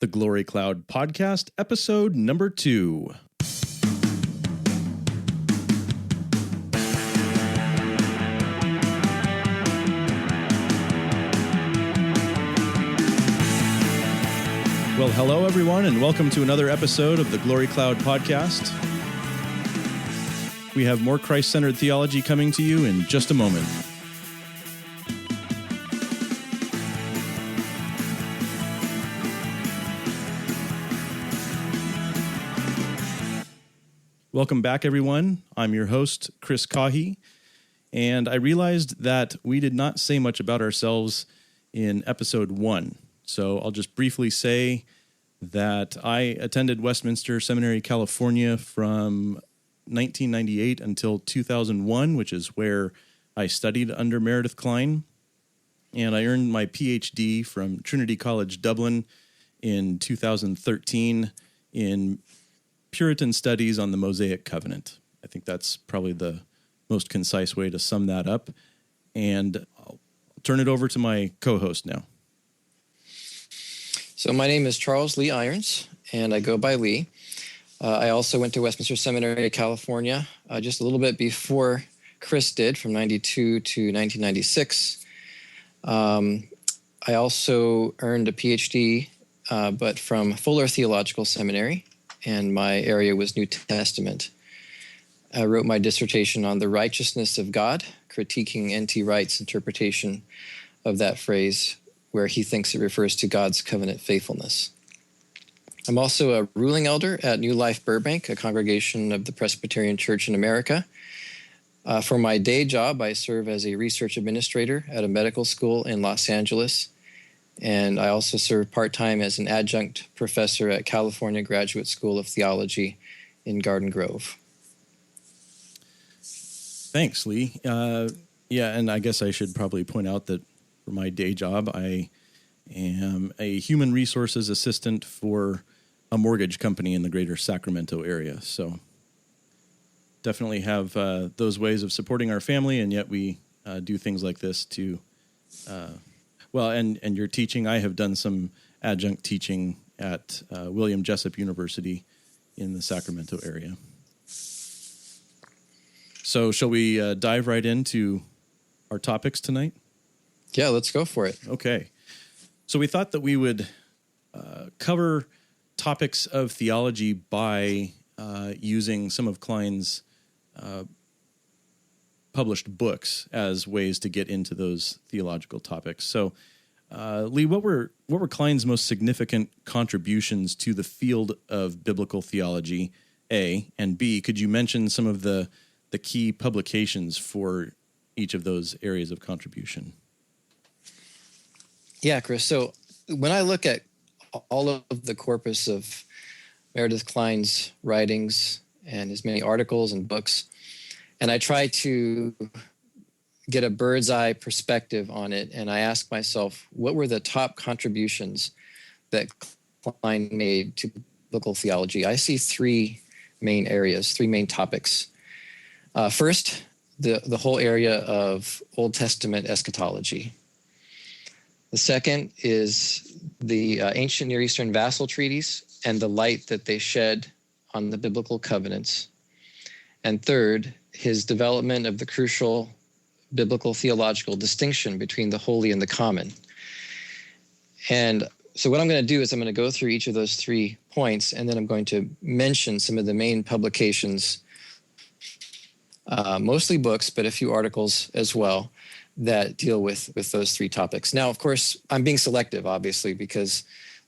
The Glory Cloud Podcast, episode number 2. Well, hello everyone, and welcome to another episode of the Glory Cloud Podcast. We have more Christ-centered theology coming to you in just a moment. Welcome back, everyone. I'm your host, Chris Caughey, and I realized that we did not say much about ourselves in episode 1. So I'll just briefly say that I attended Westminster Seminary, California from 1998 until 2001, which is where I studied under Meredith Kline. And I earned my PhD from Trinity College, Dublin in 2013 in Puritan Studies on the Mosaic Covenant. I think that's probably the most concise way to sum that up. And I'll turn it over to my co-host now. So my name is Charles Lee Irons, and I go by Lee. I also went to Westminster Seminary, California, just a little bit before Chris did, from 92 to 1996. I also earned a PhD, but from Fuller Theological Seminary, and my area was New Testament. I wrote my dissertation on the righteousness of God, critiquing N.T. Wright's interpretation of that phrase, where he thinks it refers to God's covenant faithfulness. I'm also a ruling elder at New Life Burbank, a congregation of the Presbyterian Church in America. For my day job, I serve as a research administrator at a medical school in Los Angeles, and I also serve part-time as an adjunct professor at California Graduate School of Theology in Garden Grove. Thanks, Lee. And I guess I should probably point out that for my day job, I am a human resources assistant for a mortgage company in the greater Sacramento area. So definitely have those ways of supporting our family, and yet we do things like this to... and your teaching, I have done some adjunct teaching at William Jessup University in the Sacramento area. So shall we dive right into our topics tonight? Yeah, let's go for it. Okay. So we thought that we would cover topics of theology by using some of Kline's published books as ways to get into those theological topics. So, Lee, what were Kline's most significant contributions to the field of biblical theology, A, and B, could you mention some of the key publications for each of those areas of contribution? Yeah, Chris. So when I look at all of the corpus of Meredith Kline's writings and his many articles and books, and I try to get a bird's eye perspective on it, and I ask myself, what were the top contributions that Kline made to biblical theology? I see three main areas, three main topics. First, the whole area of Old Testament eschatology. The second is the ancient Near Eastern vassal treaties and the light that they shed on the biblical covenants. And third, his development of the crucial biblical theological distinction between the holy and the common. And so what I'm going to do is I'm going to go through each of those 3 points, and then I'm going to mention some of the main publications, mostly books, but a few articles as well, that deal with those 3 topics. Now, of course, I'm being selective, obviously, because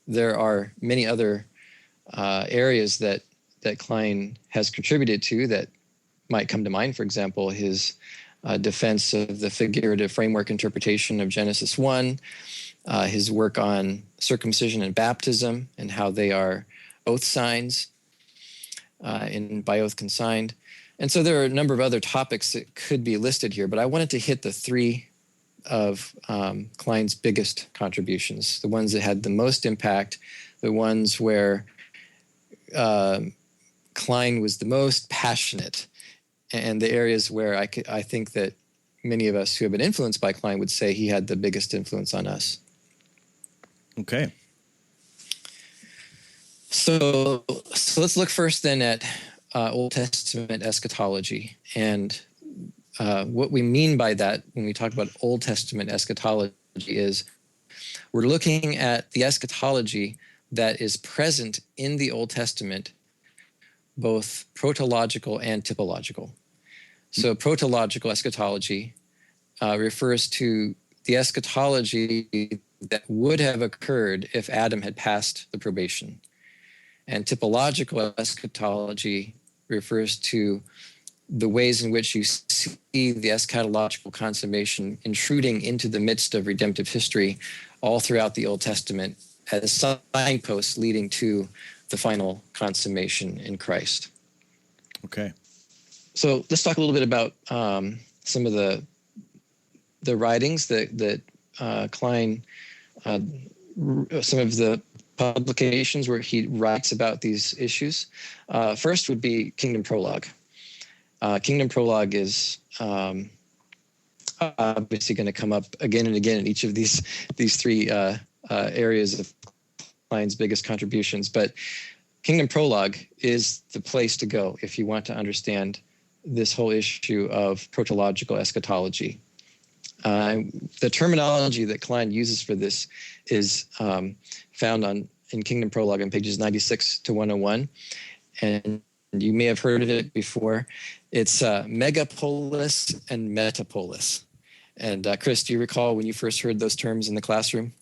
there are many other areas that Kline has contributed to that might come to mind. For example, his defense of the figurative framework interpretation of Genesis 1, his work on circumcision and baptism and how they are oath signs by Oath Consigned. And so there are a number of other topics that could be listed here, but I wanted to hit the 3 of Kline's biggest contributions, the ones that had the most impact, the ones where Kline was the most passionate, and the areas where I think that many of us who have been influenced by Kline would say he had the biggest influence on us. Okay. So let's look first then at Old Testament eschatology. And what we mean by that when we talk about Old Testament eschatology is we're looking at the eschatology that is present in the Old Testament, both protological and typological. So protological eschatology refers to the eschatology that would have occurred if Adam had passed the probation. And typological eschatology refers to the ways in which you see the eschatological consummation intruding into the midst of redemptive history all throughout the Old Testament as signposts leading to the final consummation in Christ. Okay. So let's talk a little bit about some of the writings that Kline, some of the publications where he writes about these issues. First would be Kingdom Prologue. Kingdom Prologue is obviously going to come up again and again in each of these three areas of Kline's biggest contributions. But Kingdom Prologue is the place to go if you want to understand this whole issue of protological eschatology. The terminology that Kline uses for this is found in Kingdom Prologue on pages 96 to 101. And you may have heard of it before. It's megapolis and metapolis. And Chris, do you recall when you first heard those terms in the classroom?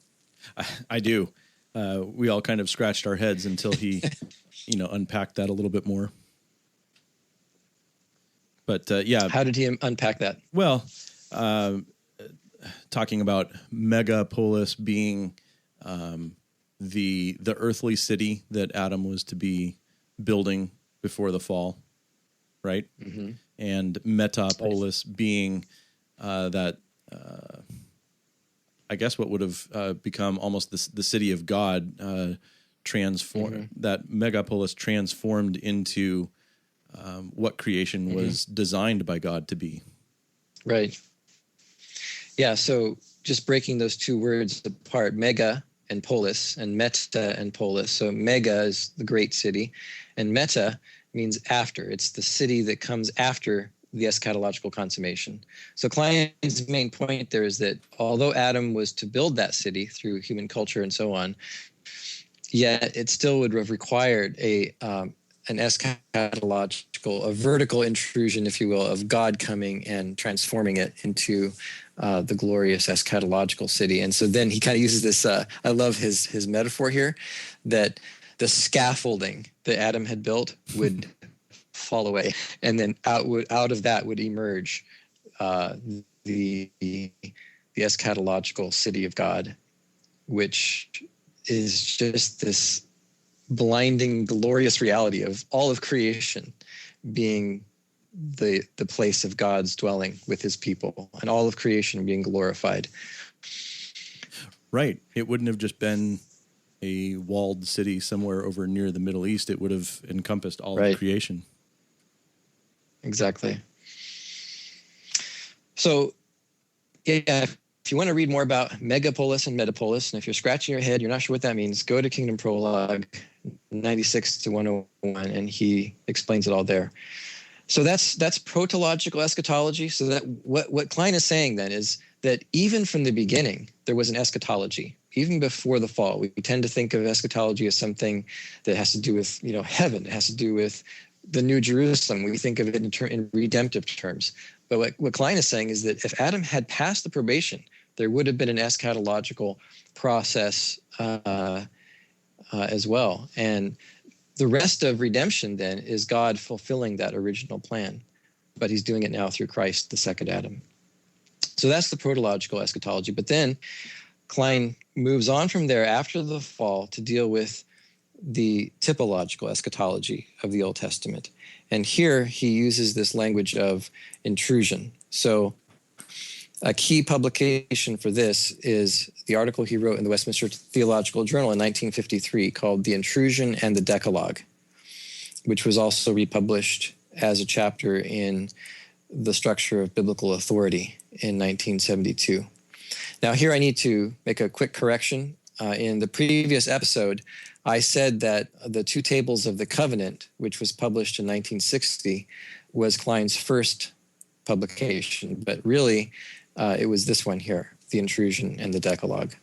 I do. We all kind of scratched our heads until he, unpacked that a little bit more. But yeah. How did he unpack that? Well, talking about megapolis being the earthly city that Adam was to be building before the fall, right? Mm-hmm. And metapolis being that I guess what would have become almost the city of God transformed. Mm-hmm. That megapolis transformed into what creation was designed by God to be. Right. Yeah, so just breaking those two words apart, mega and polis, and meta and polis. So mega is the great city, and meta means after. It's the city that comes after the eschatological consummation. So Kline's main point there is that although Adam was to build that city through human culture and so on, yet it still would have required an eschatological, a vertical intrusion, if you will, of God coming and transforming it into the glorious eschatological city. And so then he kind of uses this, I love his metaphor here, that the scaffolding that Adam had built would fall away, and then out of that would emerge the eschatological city of God, which is just this blinding, glorious reality of all of creation being the place of God's dwelling with his people, and all of creation being glorified. Right. It wouldn't have just been a walled city somewhere over near the Middle East. It would have encompassed all of creation. Exactly. So, yeah, if you want to read more about megapolis and metapolis, and if you're scratching your head, you're not sure what that means, go to Kingdom Prologue 96 to 101, and he explains it all there. So that's protological eschatology. So that what Kline is saying then is that even from the beginning, there was an eschatology. Even before the fall, we tend to think of eschatology as something that has to do with heaven. It has to do with the New Jerusalem. We think of it in redemptive terms. But what Kline is saying is that if Adam had passed the probation, there would have been an eschatological process as well. And the rest of redemption then is God fulfilling that original plan. But he's doing it now through Christ, the second Adam. So that's the protological eschatology. But then Kline moves on from there after the fall to deal with the typological eschatology of the Old Testament. And here he uses this language of intrusion. So a key publication for this is the article he wrote in the Westminster Theological Journal in 1953 called The Intrusion and the Decalogue, which was also republished as a chapter in The Structure of Biblical Authority in 1972. Now here I need to make a quick correction. In the previous episode, I said that the Two Tables of the Covenant, which was published in 1960, was Kline's first publication, but really it was this one here, The Intrusion and the Decalogue.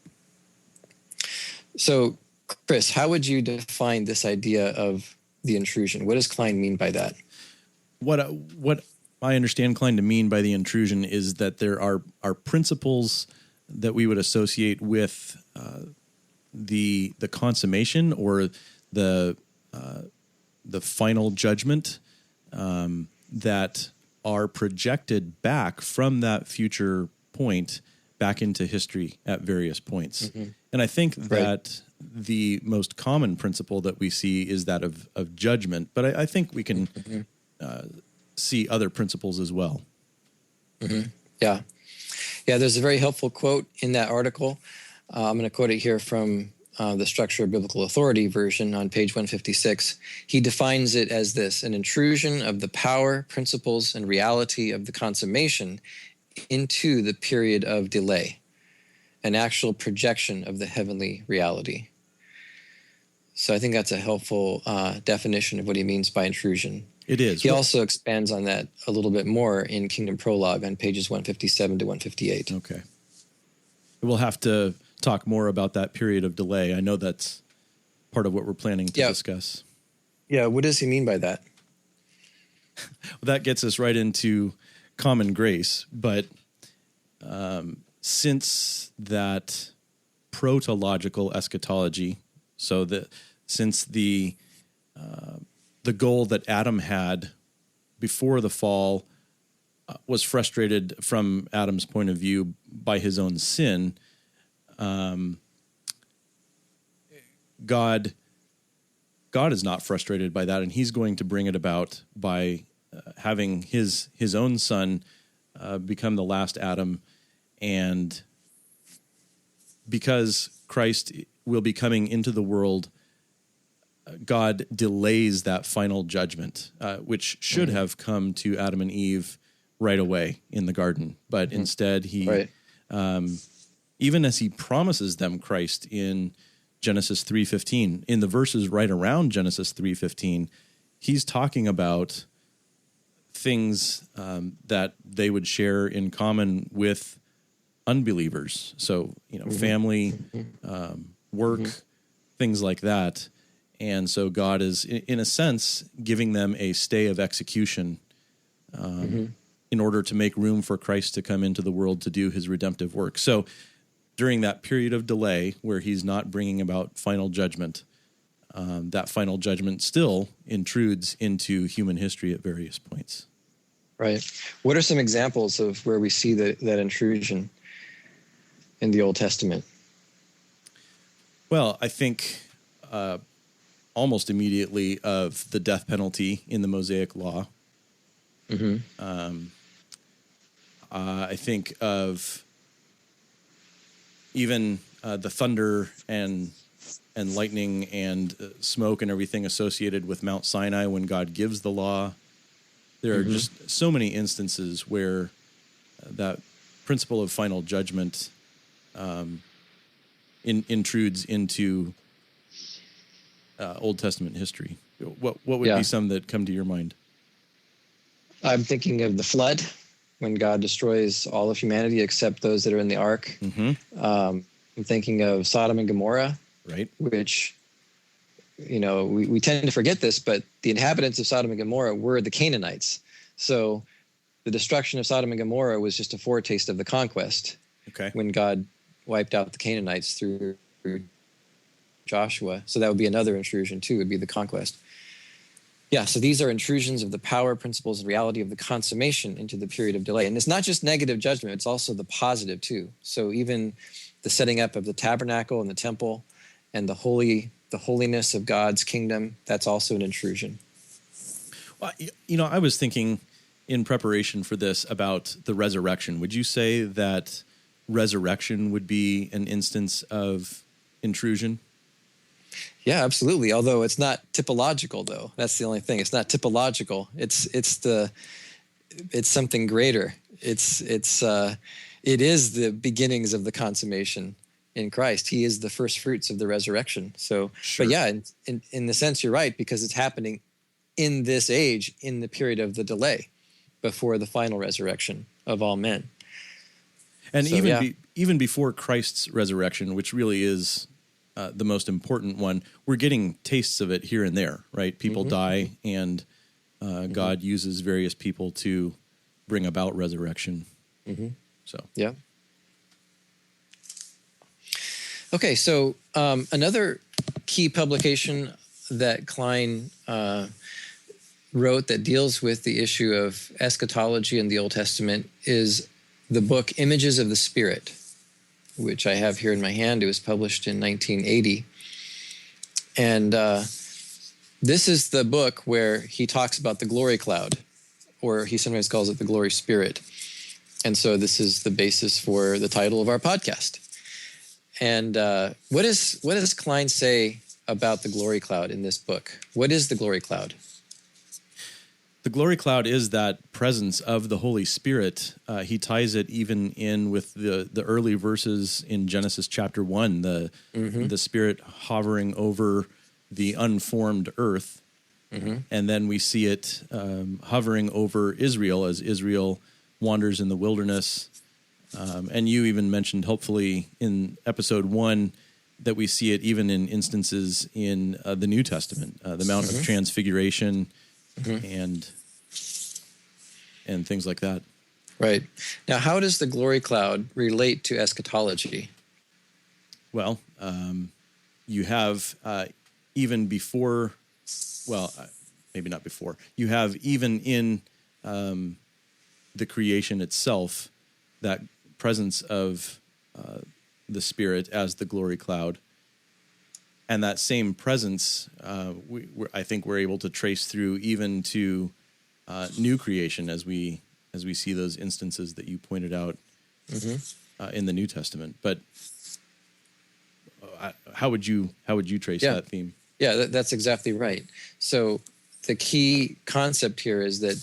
So, Chris, how would you define this idea of the intrusion? What does Kline mean by that? What I understand Kline to mean by the intrusion is that there are principles that we would associate with the consummation or the final judgment that are projected back from that future point back into history at various points. Mm-hmm. And I think that the most common principle that we see is that of judgment, but I think we can see other principles as well. Mm-hmm. Yeah. There's a very helpful quote in that article. I'm going to quote it here from the Structure of Biblical Authority version on page 156. He defines it as this: an intrusion of the power, principles, and reality of the consummation into the period of delay, an actual projection of the heavenly reality. So I think that's a helpful definition of what he means by intrusion. It is. He also expands on that a little bit more in Kingdom Prologue on pages 157 to 158. Okay. We'll have to talk more about that period of delay. I know that's part of what we're planning to discuss. Yeah, what does he mean by that? Well, that gets us right into common grace, but since that protological eschatology, so that since the goal that Adam had before the fall was frustrated from Adam's point of view by his own sin, God is not frustrated by that, and he's going to bring it about by having his own son become the last Adam. And because Christ will be coming into the world, God delays that final judgment, which should have come to Adam and Eve right away in the garden. But instead, he, even as he promises them Christ in Genesis 3:15, in the verses right around Genesis 3:15, he's talking about things that they would share in common with unbelievers. So, family, work, things like that. And so God is, in a sense, giving them a stay of execution in order to make room for Christ to come into the world to do his redemptive work. So during that period of delay where he's not bringing about final judgment, that final judgment still intrudes into human history at various points. Right. What are some examples of where we see that intrusion in the Old Testament? Well, I think almost immediately of the death penalty in the Mosaic Law. I think of even the thunder and lightning and smoke and everything associated with Mount Sinai when God gives the law. There are just so many instances where that principle of final judgment intrudes into Old Testament history. What would be some that come to your mind? I'm thinking of the flood, when God destroys all of humanity except those that are in the ark. I'm thinking of Sodom and Gomorrah, right? Which, we tend to forget this, but the inhabitants of Sodom and Gomorrah were the Canaanites. So the destruction of Sodom and Gomorrah was just a foretaste of the conquest. Okay. When God wiped out the Canaanites through Joshua. So that would be another intrusion too, would be the conquest. Yeah, so these are intrusions of the power, principles, and reality of the consummation into the period of delay. And it's not just negative judgment, it's also the positive too. So even the setting up of the tabernacle and the temple and the holiness of God's kingdom, that's also an intrusion. Well, I was thinking in preparation for this about the resurrection. Would you say that resurrection would be an instance of intrusion? Yeah, absolutely. Although it's not typological, though. That's the only thing. It's not typological. It's something greater. It is the beginnings of the consummation in Christ. He is the first fruits of the resurrection. So, Sure. but yeah, in the sense you're right, because it's happening in this age, in the period of the delay before the final resurrection of all men. And So, even before Christ's resurrection, which really is the most important one, we're getting tastes of it here and there, right? People die, and God uses various people to bring about resurrection. So, yeah. Okay, so another key publication that Kline wrote that deals with the issue of eschatology in the Old Testament is the book Images of the Spirit, which I have here in my hand. It was published in 1980. And this is the book where he talks about the glory cloud, or he sometimes calls it the glory spirit. And so this is the basis for the title of our podcast. And what does Kline say about the glory cloud in this book? What is the glory cloud? the glory cloud is that presence of the Holy Spirit. He ties it even in with the early verses in Genesis chapter 1, the Spirit hovering over the unformed earth. And then we see it hovering over Israel as Israel wanders in the wilderness. And you even mentioned, hopefully, in episode 1, that we see it even in instances in the New Testament, the Mount of Transfiguration and things like that. Right. Now, how does the glory cloud relate to eschatology? Well, you have even before, well, maybe not before, you have even in the creation itself, that presence of the Spirit as the glory cloud. And that same presence, I think we're able to trace through even to new creation as we see those instances that you pointed out in the New Testament. But how would you trace that theme? Yeah, that's exactly right. So the key concept here is that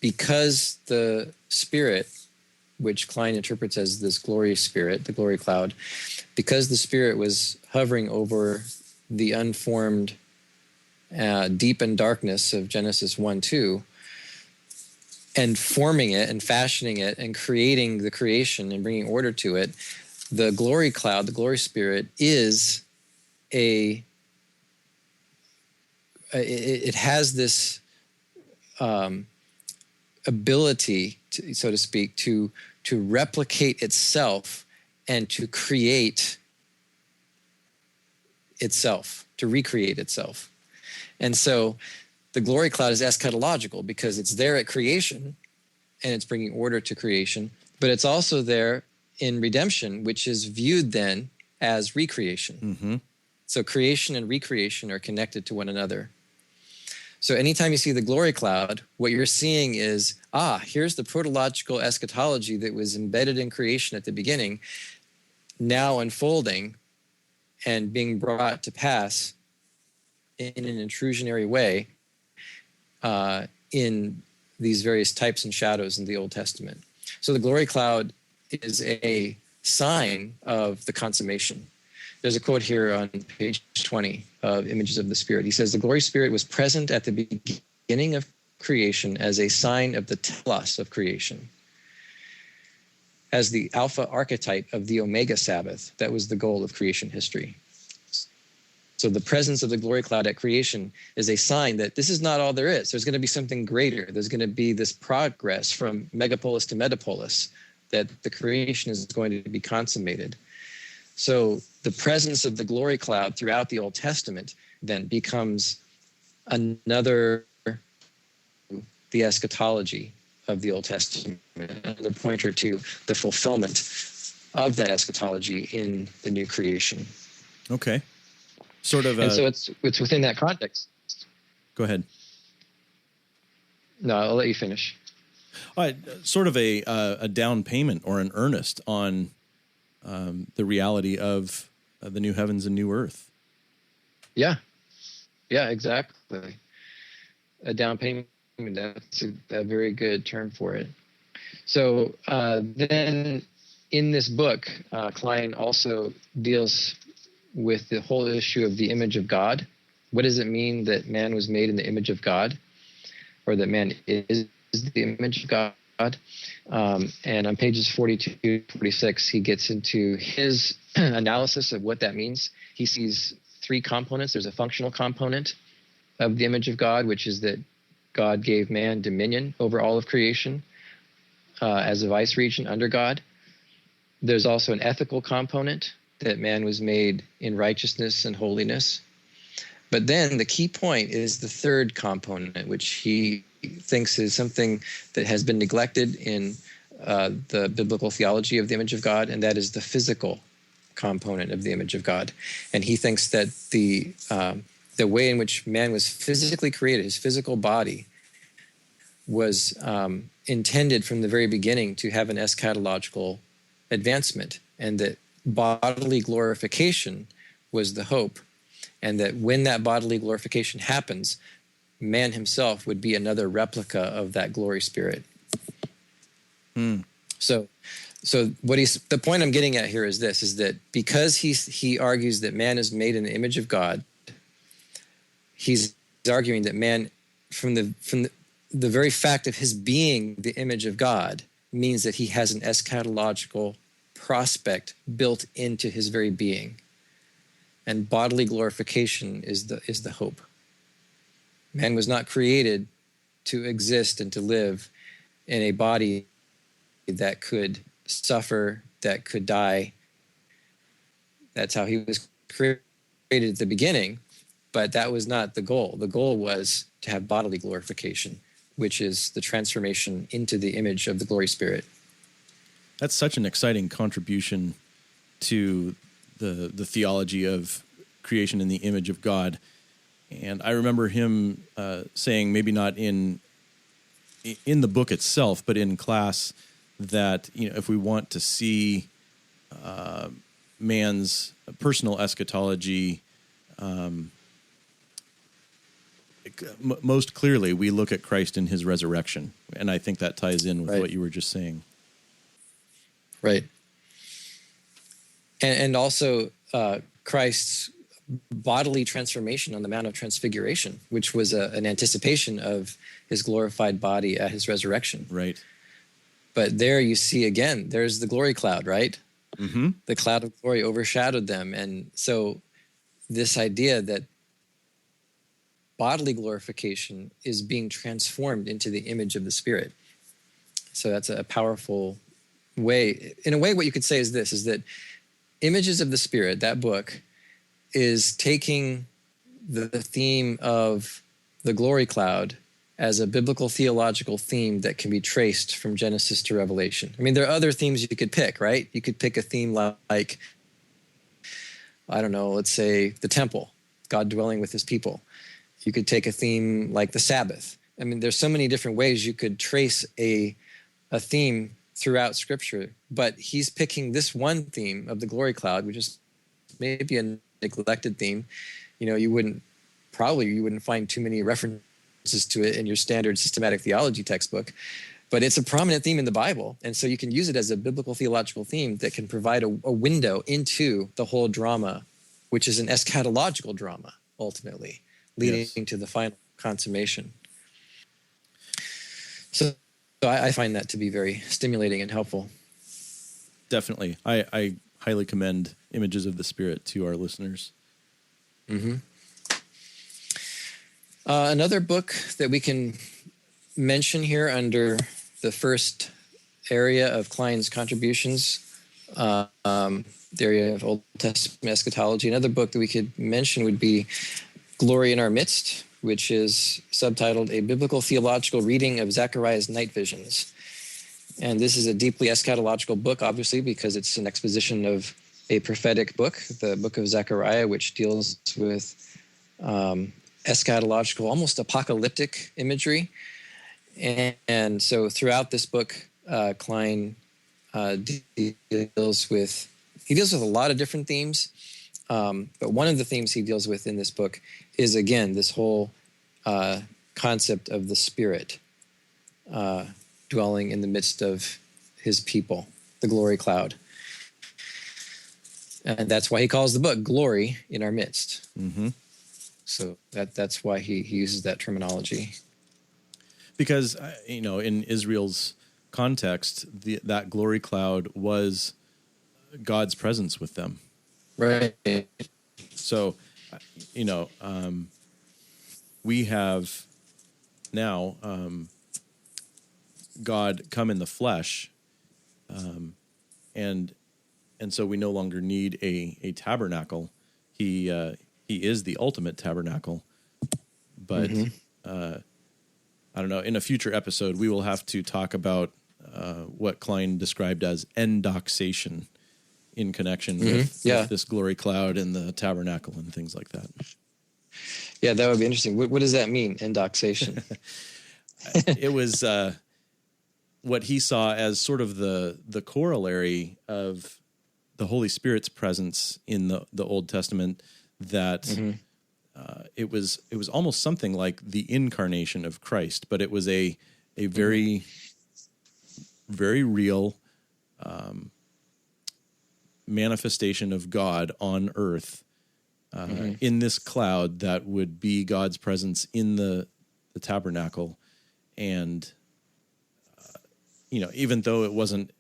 because the Spirit, which Kline interprets as this glory spirit, the glory cloud, because the Spirit was hovering over the unformed deep and darkness of Genesis 1-2, and forming it and fashioning it and creating the creation and bringing order to it, the glory cloud, the glory spirit, is it has this ability, so to speak, to replicate itself and to create itself, to recreate itself. And so the glory cloud is eschatological because it's there at creation and it's bringing order to creation, but it's also there in redemption, which is viewed then as recreation. So creation and recreation are connected to one another. So anytime you see the glory cloud, what you're seeing is, here's the protological eschatology that was embedded in creation at the beginning, now unfolding and being brought to pass in an intrusionary way in these various types and shadows in the Old Testament. So the glory cloud is a sign of the consummation. There's a quote here on page 20 of Images of the Spirit. He says, the glory spirit was present at the beginning of creation as a sign of the telos of creation, as the alpha archetype of the Omega Sabbath. That was the goal of creation history. So the presence of the glory cloud at creation is a sign that this is not all there is. There's going to be something greater. There's going to be this progress from megapolis to metapolis, that the creation is going to be consummated. So the presence of the glory cloud throughout the Old Testament then becomes another, the eschatology of the Old Testament, another pointer to the fulfillment of that eschatology in the new creation. Okay. Sort of. And so it's within that context. Go ahead. No, I'll let you finish. Sort of a down payment or an earnest on the reality of the new heavens and new earth. Yeah, exactly. A down payment, that's a very good term for it. So then in this book, Kline also deals with the whole issue of the image of God. What does it mean that man was made in the image of God, or that man is the image of God? And on pages 42 to 46, he gets into his analysis of what that means. He sees three components. There's a functional component of the image of God, which is that God gave man dominion over all of creation as a vice regent under God. There's also an ethical component, that man was made in righteousness and holiness. But then the key point is the third component, which he thinks is something that has been neglected in the biblical theology of the image of God, and that is the physical component of the image of God. And he thinks that the way in which man was physically created, his physical body, was intended from the very beginning to have an eschatological advancement, and that bodily glorification was the hope, and that when that bodily glorification happens, man himself would be another replica of that glory spirit. So what the point I'm getting at here is this, is that because he argues that man is made in the image of God, he's arguing that man, from the very fact of his being the image of God, means that he has an eschatological prospect built into his very being, and bodily glorification is the hope. Man was not created to exist and to live in a body that could suffer, that could die. That's how he was created at the beginning, but that was not the goal. The goal was to have bodily glorification, which is the transformation into the image of the glory spirit. That's such an exciting contribution to the theology of creation in the image of God. And I remember him saying, maybe not in the book itself, but in class, that if we want to see man's personal eschatology most clearly, we look at Christ in his resurrection. And I think that ties in with what you were just saying. Right. And also Christ's bodily transformation on the Mount of Transfiguration, which was an anticipation of his glorified body at his resurrection. Right. But there you see again, there's the glory cloud, right? Mm-hmm. The cloud of glory overshadowed them. And so this idea that bodily glorification is being transformed into the image of the Spirit. So that's a powerful way. In a way, what you could say is this, is that Images of the Spirit, that book, is taking the theme of the glory cloud as a biblical theological theme that can be traced from Genesis to Revelation. I mean, there are other themes you could pick, right? You could pick a theme like, I don't know, let's say the temple, God dwelling with his people. You could take a theme like the Sabbath. I mean, there's so many different ways you could trace a theme throughout Scripture, but he's picking this one theme of the glory cloud, which is maybe a neglected theme. You wouldn't find too many references to it in your standard systematic theology textbook, but it's a prominent theme in the Bible. And so you can use it as a biblical theological theme that can provide a window into the whole drama, which is an eschatological drama, ultimately, leading to the final consummation. So I find that to be very stimulating and helpful. Definitely. I highly commend Images of the Spirit to our listeners. Mm-hmm. Another book that we can mention here under the first area of Kline's contributions, the area of Old Testament eschatology. Another book that we could mention would be Glory in Our Midst, which is subtitled A Biblical Theological Reading of Zechariah's Night Visions. And this is a deeply eschatological book, obviously, because it's an exposition of a prophetic book, the book of Zechariah, which deals with eschatological, almost apocalyptic imagery. And so throughout this book, Kline deals with a lot of different themes. But one of the themes he deals with in this book is, again, this whole concept of the Spirit dwelling in the midst of his people, the glory cloud. And that's why he calls the book Glory in Our Midst. Mm-hmm. So that's why he uses that terminology. Because, in Israel's context, that glory cloud was God's presence with them. Right. So, we have now God come in the flesh, and so we no longer need a tabernacle. He is the ultimate tabernacle. But I don't know. In a future episode, we will have to talk about what Kline described as endoxation in connection with this glory cloud and the tabernacle and things like that. Yeah, that would be interesting. What does that mean, endoxation? It was what he saw as sort of the corollary of the Holy Spirit's presence in the Old Testament, that it was almost something like the incarnation of Christ, but it was a very, very real manifestation of God on earth in this cloud that would be God's presence in the tabernacle. And, even though it wasn't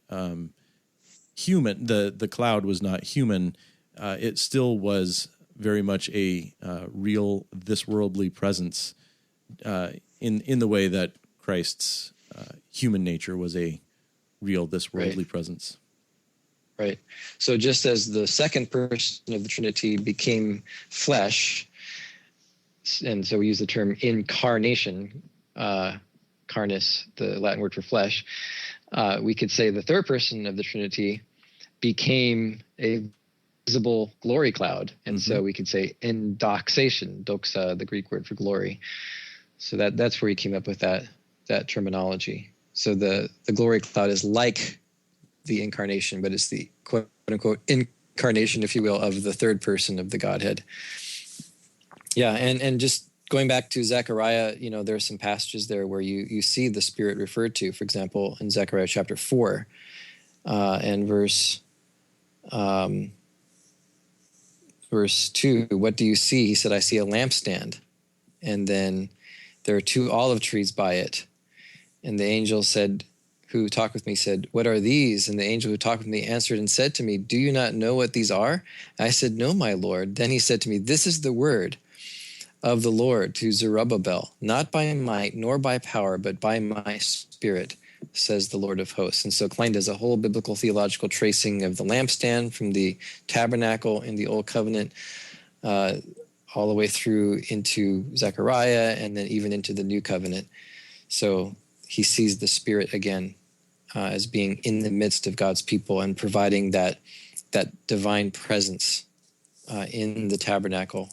human, the cloud was not human, it still was very much a real, this worldly presence in the way that Christ's human nature was a real, this worldly presence. Right. So just as the second person of the Trinity became flesh, and so we use the term incarnation, carnis, the Latin word for flesh, we could say the third person of the Trinity became a visible glory cloud. And so we could say endoxation, doxa, the Greek word for glory. So that's where he came up with that terminology. So the glory cloud is like the incarnation, but it's the quote unquote incarnation, if you will, of the third person of the Godhead. Yeah. And just going back to Zechariah, there are some passages there where you see the Spirit referred to. For example, in Zechariah chapter 4 and verse 2, what do you see? He said, I see a lampstand, and then there are 2 olive trees by it. And the angel who talked with me said, what are these? And the angel who talked with me answered and said to me, do you not know what these are? And I said, no, my Lord. Then he said to me, this is the word of the Lord to Zerubbabel, not by might nor by power, but by my Spirit, says the Lord of hosts. And so Kline does a whole biblical theological tracing of the lampstand from the tabernacle in the Old Covenant all the way through into Zechariah and then even into the New Covenant. So he sees the Spirit again as being in the midst of God's people and providing that divine presence in the tabernacle.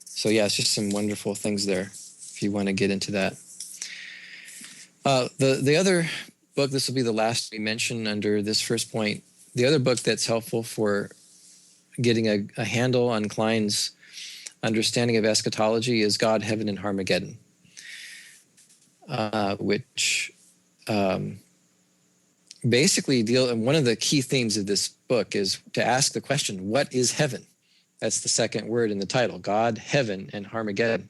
So yeah, it's just some wonderful things there if you want to get into that. The other book, this will be the last we mention under this first point. The other book that's helpful for getting a handle on Kline's understanding of eschatology is God, Heaven, and Har Magedon, which basically and one of the key themes of this book is to ask the question, what is heaven? That's the second word in the title, God, Heaven, and Har Magedon.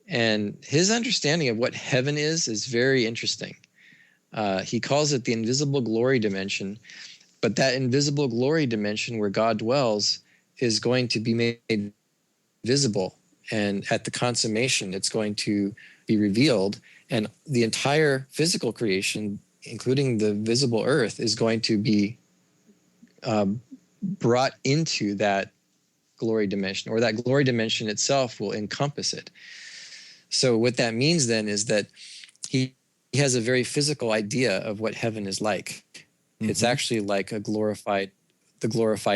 And his understanding of what heaven is very interesting. He calls it the invisible glory dimension, but that invisible glory dimension where God dwells is going to be made visible. And at the consummation, it's going to be revealed. And the entire physical creation, including the visible earth, is going to be brought into that glory dimension, or that glory dimension itself will encompass it. So what that means then is that he has a very physical idea of what heaven is like. Mm-hmm. It's actually like the glorified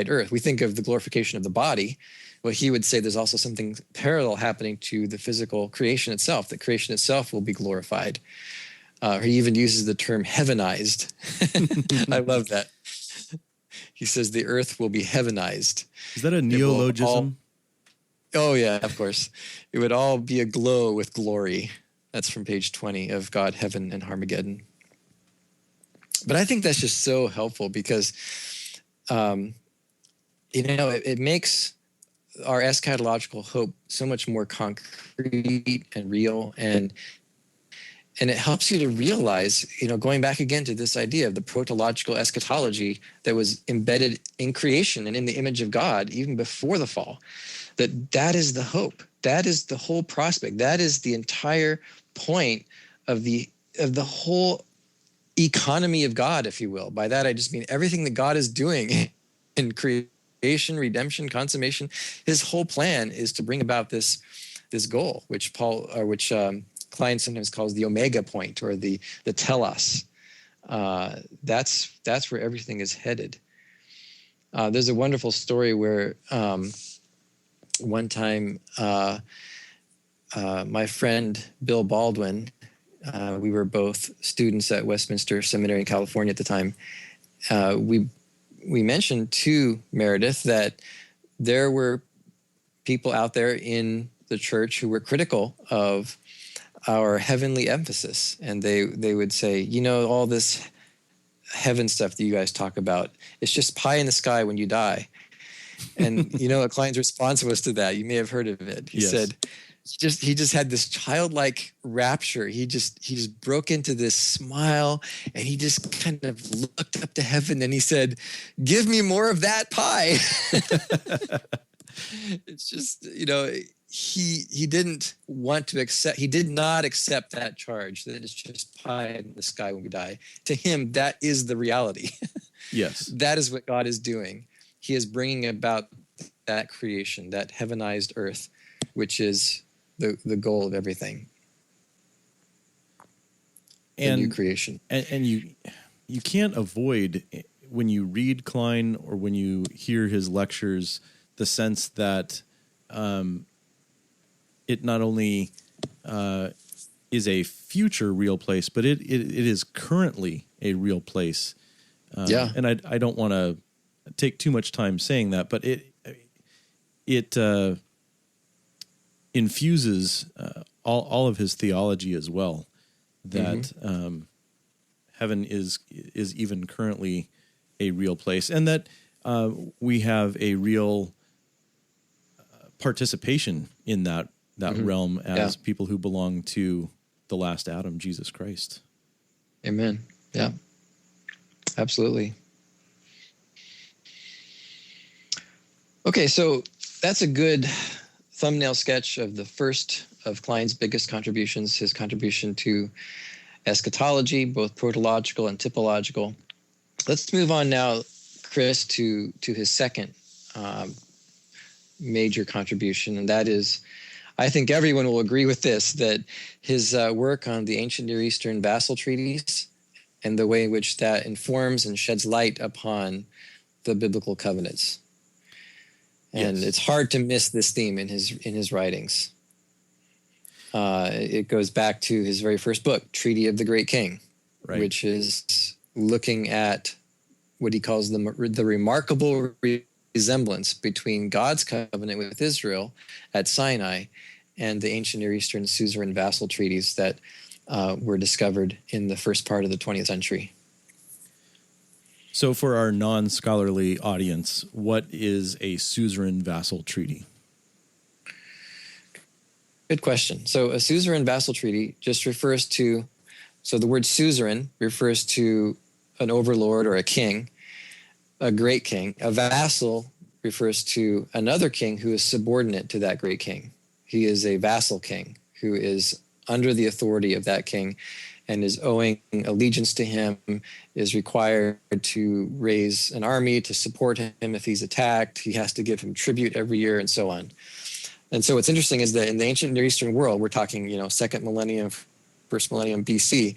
earth. We think of the glorification of the body. Well, he would say there's also something parallel happening to the physical creation itself. The creation itself will be glorified. He even uses the term heavenized. I love that. He says the earth will be heavenized. Is that a neologism? Oh, yeah, of course. It would all be aglow with glory. That's from page 20 of God, Heaven, and Har Magedon. But I think that's just so helpful because it makes our eschatological hope so much more concrete and real, and it helps you to realize, going back again to this idea of the protological eschatology that was embedded in creation and in the image of God even before the fall, that is the hope. That is the whole prospect. That is the entire point of the whole economy of God, if you will. By that, I just mean everything that God is doing in creation, redemption, consummation. His whole plan is to bring about this goal, which Kline sometimes calls the omega point, or the telos. That's where everything is headed. There's a wonderful story where one time my friend Bill Baldwin, we were both students at Westminster Seminary in California at the time. We mentioned to Meredith that there were people out there in the church who were critical of our heavenly emphasis, and they would say, all this heaven stuff that you guys talk about, it's just pie in the sky when you die. And what Kline's response was to that, you may have heard of it. He said, he just had this childlike rapture. He just broke into this smile, and he just kind of looked up to heaven and he said, "Give me more of that pie." It's just, he didn't want to accept, he did not accept that charge that it's just pie in the sky when we die. To him, that is the reality. Yes. That is what God is doing. He is bringing about that creation, that heavenized earth, which is the goal of everything. And the new creation. And you can't avoid, when you read Kline or when you hear his lectures, the sense that it not only is a future real place, but it is currently a real place. And I don't want to take too much time saying that, but it infuses all of his theology as well. That heaven is even currently a real place, and that we have a real participation in that realm as people who belong to the last Adam, Jesus Christ. Amen. Yeah, absolutely. Okay, so that's a good thumbnail sketch of the first of Kline's biggest contributions, his contribution to eschatology, both protological and typological. Let's move on now, Chris, to his second major contribution, and that is, I think everyone will agree with this, that his work on the ancient Near Eastern vassal treaties and the way in which that informs and sheds light upon the biblical covenants. And it's hard to miss this theme in his writings. It goes back to his very first book, Treaty of the Great King, which is looking at what he calls the remarkable resemblance between God's covenant with Israel at Sinai and the ancient Near Eastern suzerain-vassal treaties that were discovered in the first part of the 20th century. So for our non-scholarly audience, what is a suzerain-vassal treaty? Good question. So a suzerain-vassal treaty just refers to, so the word suzerain refers to an overlord or a king, a great king. A vassal refers to another king who is subordinate to that great king. He is a vassal king who is under the authority of that king and is owing allegiance to him, is required to raise an army to support him if he's attacked. He has to give him tribute every year, and so on. And so what's interesting is that in the ancient Near Eastern world, we're talking, second millennium, first millennium BC,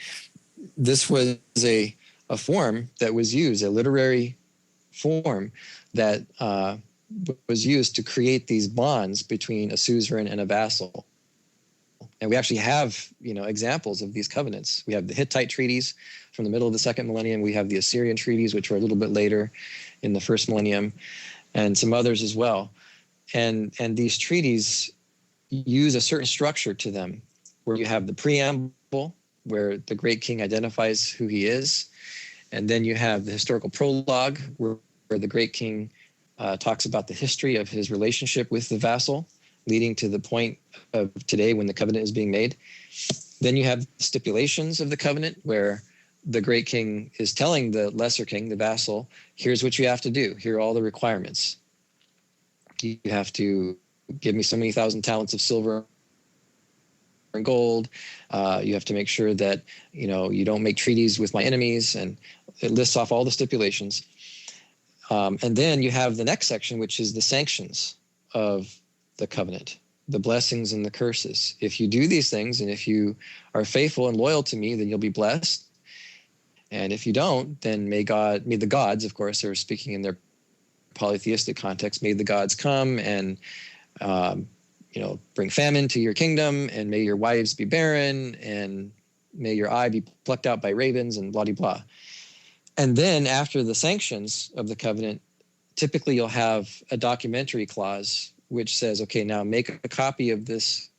this was a form that was used, a literary form that was used to create these bonds between a suzerain and a vassal. And we actually have, examples of these covenants. We have the Hittite treaties from the middle of the second millennium. We have the Assyrian treaties, which were a little bit later in the first millennium, and some others as well. And these treaties use a certain structure to them, where you have the preamble, where the great king identifies who he is. And then you have the historical prologue, where the great king talks about the history of his relationship with the vassal, leading to the point of today when the covenant is being made. Then you have stipulations of the covenant where the great king is telling the lesser king, the vassal, here's what you have to do. Here are all the requirements. You have to give me so many thousand talents of silver and gold. You have to make sure that, you don't make treaties with my enemies. And it lists off all the stipulations. And then you have the next section, which is the sanctions of the covenant, the blessings and the curses. If you do these things, and if you are faithful and loyal to me, then you'll be blessed. And if you don't, then may the gods, of course, they're speaking in their polytheistic context, may the gods come and, bring famine to your kingdom, and may your wives be barren, and may your eye be plucked out by ravens, and blah, blah, blah. And then after the sanctions of the covenant, typically you'll have a documentary clause which says, okay, now make a copy of this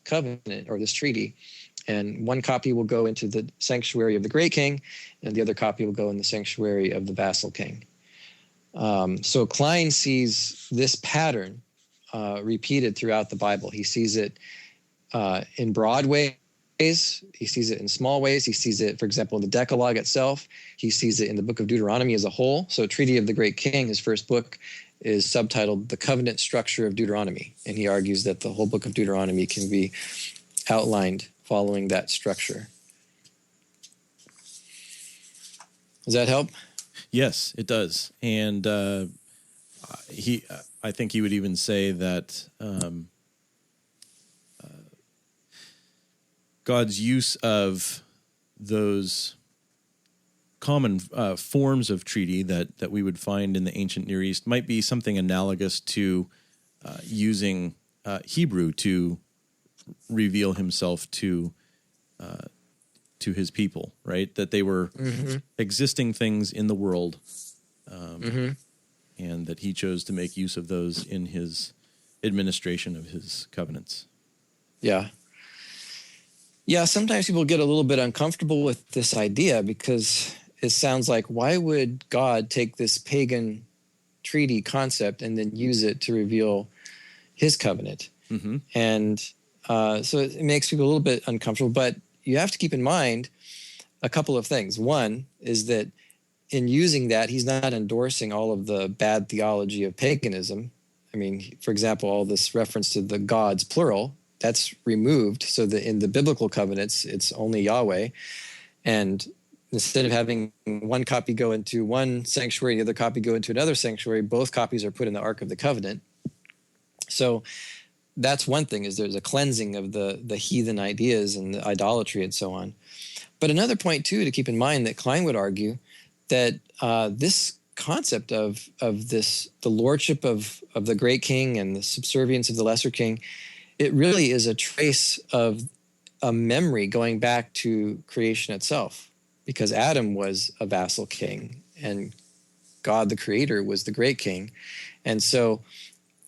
covenant or this treaty, and one copy will go into the sanctuary of the great king, and the other copy will go in the sanctuary of the vassal king. So Kline sees this pattern repeated throughout the Bible. He sees it in broad ways. He sees it in small ways. He sees it, for example, in the Decalogue itself. He sees it in the book of Deuteronomy as a whole. So Treaty of the Great King, his first book, is subtitled The Covenant Structure of Deuteronomy. And he argues that the whole book of Deuteronomy can be outlined following that structure. Does that help? Yes, it does. And I think he would even say that God's use of those common forms of treaty that we would find in the ancient Near East might be something analogous to using Hebrew to reveal himself to his people, right? That they were existing things in the world, and that he chose to make use of those in his administration of his covenants. Yeah. Yeah, sometimes people get a little bit uncomfortable with this idea because it sounds like, why would God take this pagan treaty concept and then use it to reveal his covenant? Mm-hmm. And so it makes people a little bit uncomfortable, but you have to keep in mind a couple of things. One is that in using that, he's not endorsing all of the bad theology of paganism. I mean, for example, all this reference to the gods, plural, that's removed so that in the biblical covenants, it's only Yahweh. And instead of having one copy go into one sanctuary, the other copy go into another sanctuary, both copies are put in the Ark of the Covenant. So that's one thing, is there's a cleansing of the heathen ideas and the idolatry and so on. But another point, too, to keep in mind that Kline would argue that this concept of the lordship of the great king and the subservience of the lesser king, it really is a trace of a memory going back to creation itself, because Adam was a vassal king and God, the creator, was the great king. And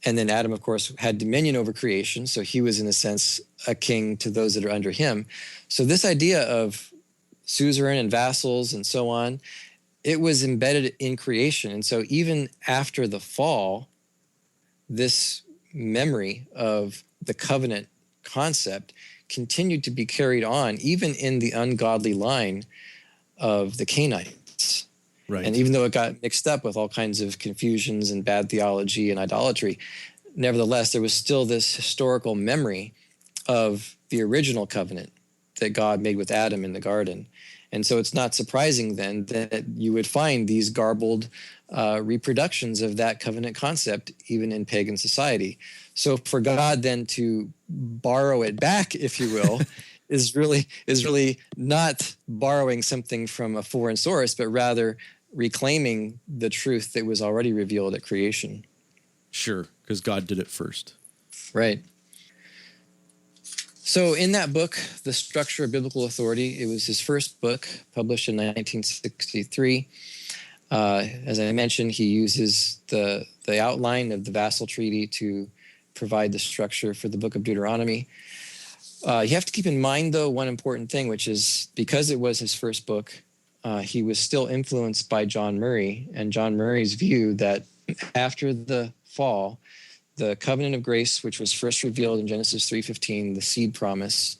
then Adam, of course, had dominion over creation. So he was, in a sense, a king to those that are under him. So this idea of suzerain and vassals and so on, it was embedded in creation. And so even after the fall, this memory of the covenant concept continued to be carried on, even in the ungodly line of the Canaanites. Right. And even though it got mixed up with all kinds of confusions and bad theology and idolatry, nevertheless, there was still this historical memory of the original covenant that God made with Adam in the garden. And so it's not surprising then that you would find these garbled reproductions of that covenant concept even in pagan society. So for God then to borrow it back, if you will, is really not borrowing something from a foreign source, but rather reclaiming the truth that was already revealed at creation. Sure, because God did it first. Right. So in that book, The Structure of Biblical Authority, it was his first book, published in 1963. As I mentioned, he uses the outline of the vassal treaty to provide the structure for the book of Deuteronomy. You have to keep in mind, though, one important thing, which is because it was his first book, he was still influenced by John Murray and John Murray's view that after the fall, the covenant of grace, which was first revealed in Genesis 3:15, the seed promise,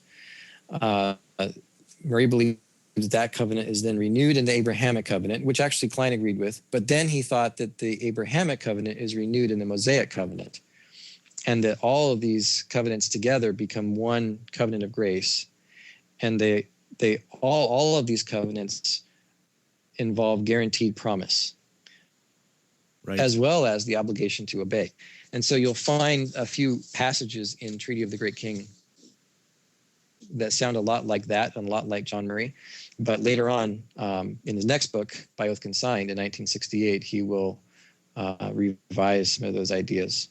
Murray believed that covenant is then renewed in the Abrahamic covenant, which actually Kline agreed with. But then he thought that the Abrahamic covenant is renewed in the Mosaic covenant, and that all of these covenants together become one covenant of grace. And all of these covenants involve guaranteed promise, right, as well as the obligation to obey. And so you'll find a few passages in Treaty of the Great King that sound a lot like that and a lot like John Murray. But later on, in his next book, By Oath Consigned, in 1968, he will revise some of those ideas.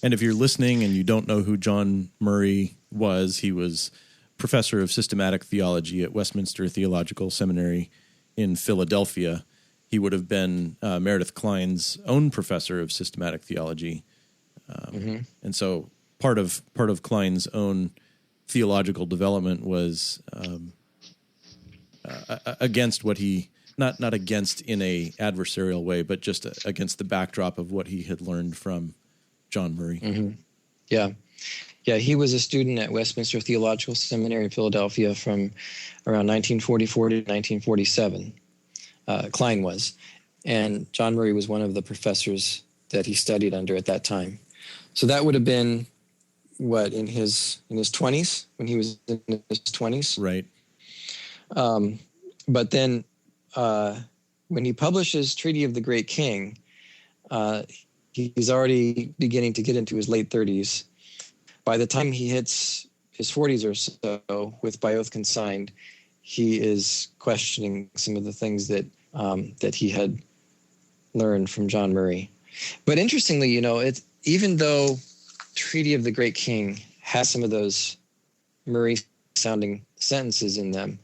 And if you're listening and you don't know who John Murray was, he was professor of systematic theology at Westminster Theological Seminary in Philadelphia. He would have been Meredith Kline's own professor of systematic theology. And so part of Kline's own theological development was against what he, not against in a adversarial way, but just against the backdrop of what he had learned from John Murray. Mm-hmm. Yeah, he was a student at Westminster Theological Seminary in Philadelphia from around 1944 to 1947. Kline was. And John Murray was one of the professors that he studied under at that time. So that would have been, what, in his 20s, when he was in his 20s? Right. But then when he publishes Treaty of the Great King, he's already beginning to get into his late 30s. By the time he hits his 40s or so with By Oath Consigned, he is questioning some of the things that he had learned from John Murray. But interestingly, it's, even though Treaty of the Great King has some of those Murray-sounding sentences in them,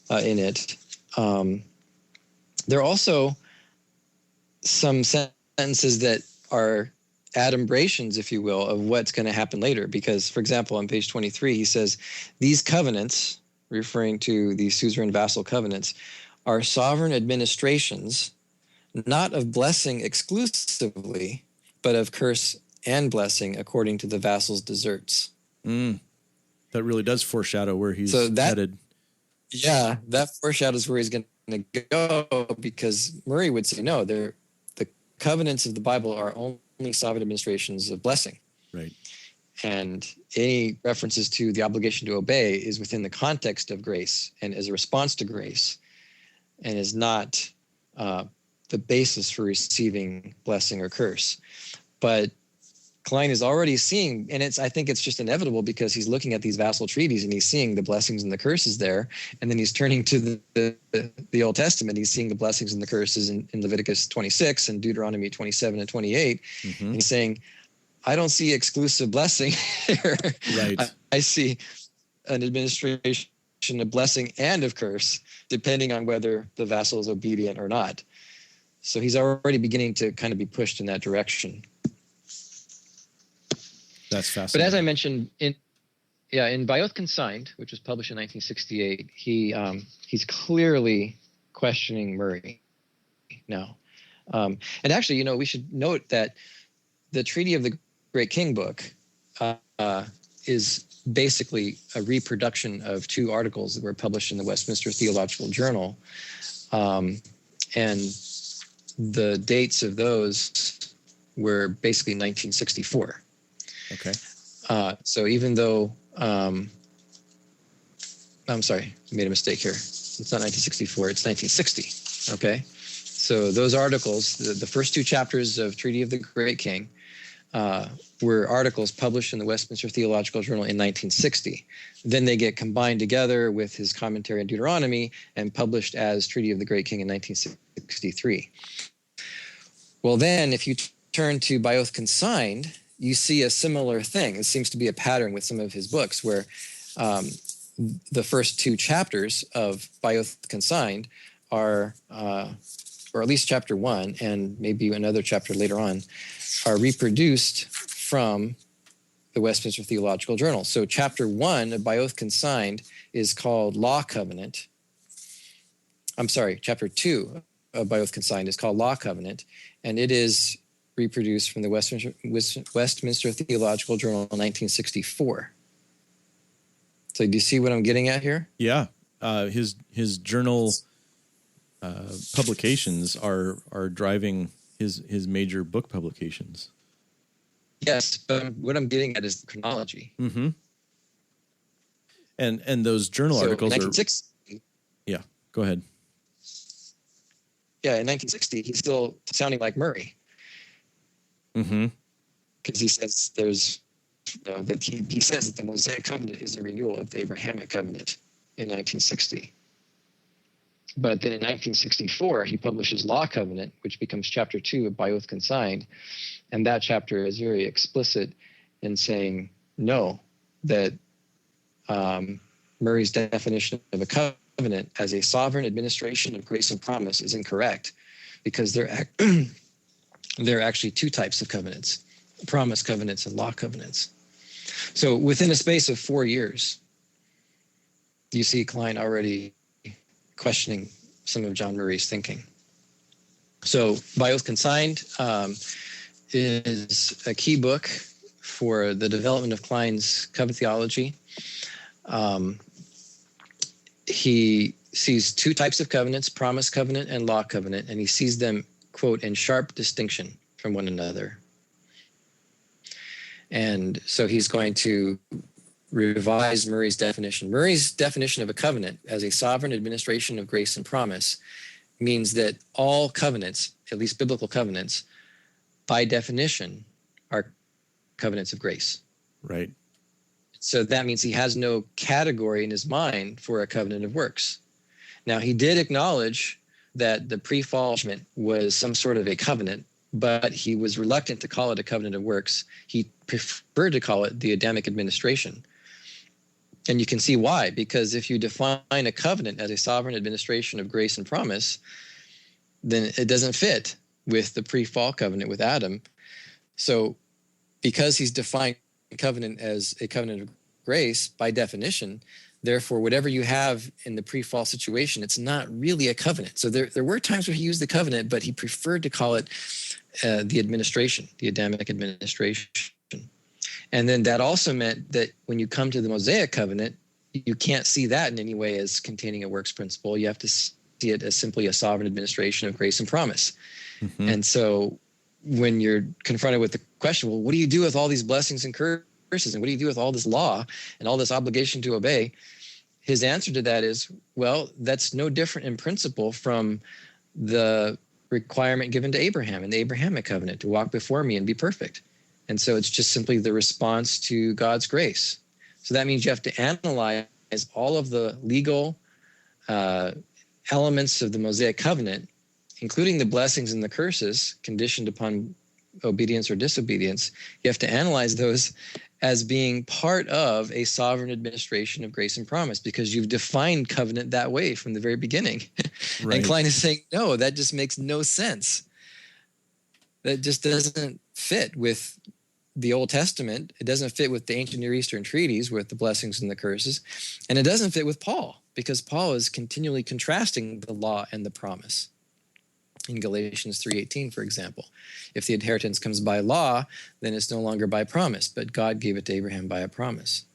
in it, there are also some sentences that are adumbrations, if you will, of what's going to happen later. Because, for example, on page 23, he says, these covenants, referring to the suzerain-vassal covenants, are sovereign administrations, not of blessing exclusively, but of curse and blessing according to the vassal's deserts. That really does foreshadow where he's headed. Yeah, that foreshadows where he's going to go, because Murray would say, no, the covenants of the Bible are only sovereign administrations of blessing. Right. And any references to the obligation to obey is within the context of grace and as a response to grace, and is not the basis for receiving blessing or curse. But Kline is already seeing, and I think it's just inevitable, because he's looking at these vassal treaties and he's seeing the blessings and the curses there. And then he's turning to the Old Testament. He's seeing the blessings and the curses in Leviticus 26 and Deuteronomy 27 and 28. Mm-hmm. And he's saying, I don't see exclusive blessing here. Right. I see an administration of blessing and of curse, depending on whether the vassal is obedient or not. So he's already beginning to kind of be pushed in that direction. That's fascinating. But as I mentioned, in By Oath Consigned, which was published in 1968, he's clearly questioning Murray now. And actually, we should note that the Treaty of the Great King book is basically a reproduction of two articles that were published in the Westminster Theological Journal. And the dates of those were basically 1964. Okay. So even though, I'm sorry, I made a mistake here. It's not 1964, it's 1960. Okay. So those articles, the first two chapters of Treaty of the Great King, were articles published in the Westminster Theological Journal in 1960. Then they get combined together with his commentary on Deuteronomy and published as Treaty of the Great King in 1963. Well, then if you turn to By Oath Consigned, you see a similar thing. It seems to be a pattern with some of his books where the first two chapters of By Oath Consigned are, or at least chapter 1 and maybe another chapter later on, are reproduced from the Westminster Theological Journal. So chapter 1 of By Oath Consigned is called Law Covenant. I'm sorry, chapter 2 by Oath Consigned is called Law Covenant, and it is reproduced from the Westminster Theological Journal in 1964. So do you see what I'm getting at here? Yeah. His journal publications are driving his major book publications. Yes, but what I'm getting at is the chronology. Mm-hmm. And those journal articles are... Yeah, go ahead. Yeah, in 1960, he's still sounding like Murray. Mm-hmm. Because he says that he says that the Mosaic covenant is a renewal of the Abrahamic covenant in 1960. But then in 1964, he publishes Law Covenant, which becomes chapter 2 of By Oath Consigned. And that chapter is very explicit in saying, no, that Murray's definition of a covenant as a sovereign administration of grace and promise is incorrect, because there are actually two types of covenants: promise covenants and law covenants. So within a space of 4 years, you see Kline already questioning some of John Murray's thinking. So By Oath Consigned is a key book for the development of Kline's covenant theology. He sees two types of covenants, promise covenant and law covenant, and he sees them, quote, in sharp distinction from one another. And so he's going to revise Murray's definition. Murray's definition of a covenant as a sovereign administration of grace and promise means that all covenants, at least biblical covenants, by definition, are covenants of grace. Right. So that means he has no category in his mind for a covenant of works. Now, he did acknowledge that the pre-fall judgment was some sort of a covenant, but he was reluctant to call it a covenant of works. He preferred to call it the Adamic administration. And you can see why, because if you define a covenant as a sovereign administration of grace and promise, then it doesn't fit with the pre-fall covenant with Adam. So because he's defined covenant as a covenant of grace, by definition, therefore, whatever you have in the pre-fall situation, it's not really a covenant. So there were times where he used the covenant, but he preferred to call it the administration, the Adamic administration. And then that also meant that when you come to the Mosaic covenant, you can't see that in any way as containing a works principle. You have to see it as simply a sovereign administration of grace and promise. Mm-hmm. And so when you're confronted with the question, well, what do you do with all these blessings and curses? And what do you do with all this law and all this obligation to obey? His answer to that is, well, that's no different in principle from the requirement given to Abraham in the Abrahamic covenant to walk before me and be perfect. And so it's just simply the response to God's grace. So that means you have to analyze all of the legal elements of the Mosaic covenant, including the blessings and the curses conditioned upon obedience or disobedience. You have to analyze those as being part of a sovereign administration of grace and promise, because you've defined covenant that way from the very beginning. Right. And Kline is saying, no, that just makes no sense. That just doesn't fit with the Old Testament. It doesn't fit with the ancient Near Eastern treaties with the blessings and the curses. And it doesn't fit with Paul, because Paul is continually contrasting the law and the promise. In Galatians 3:18, for example, if the inheritance comes by law, then it's no longer by promise, but God gave it to Abraham by a promise.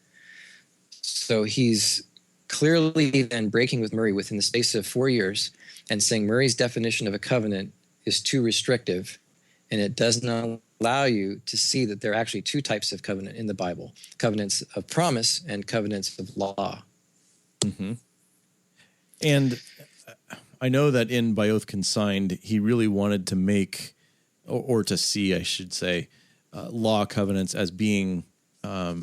So he's clearly then breaking with Murray within the space of 4 years and saying Murray's definition of a covenant is too restrictive, and it does not allow you to see that there are actually two types of covenant in the Bible: covenants of promise and covenants of law. Mm-hmm. And I know that in By Oath Consigned, he really wanted to make, or to see, I should say, law covenants as being, how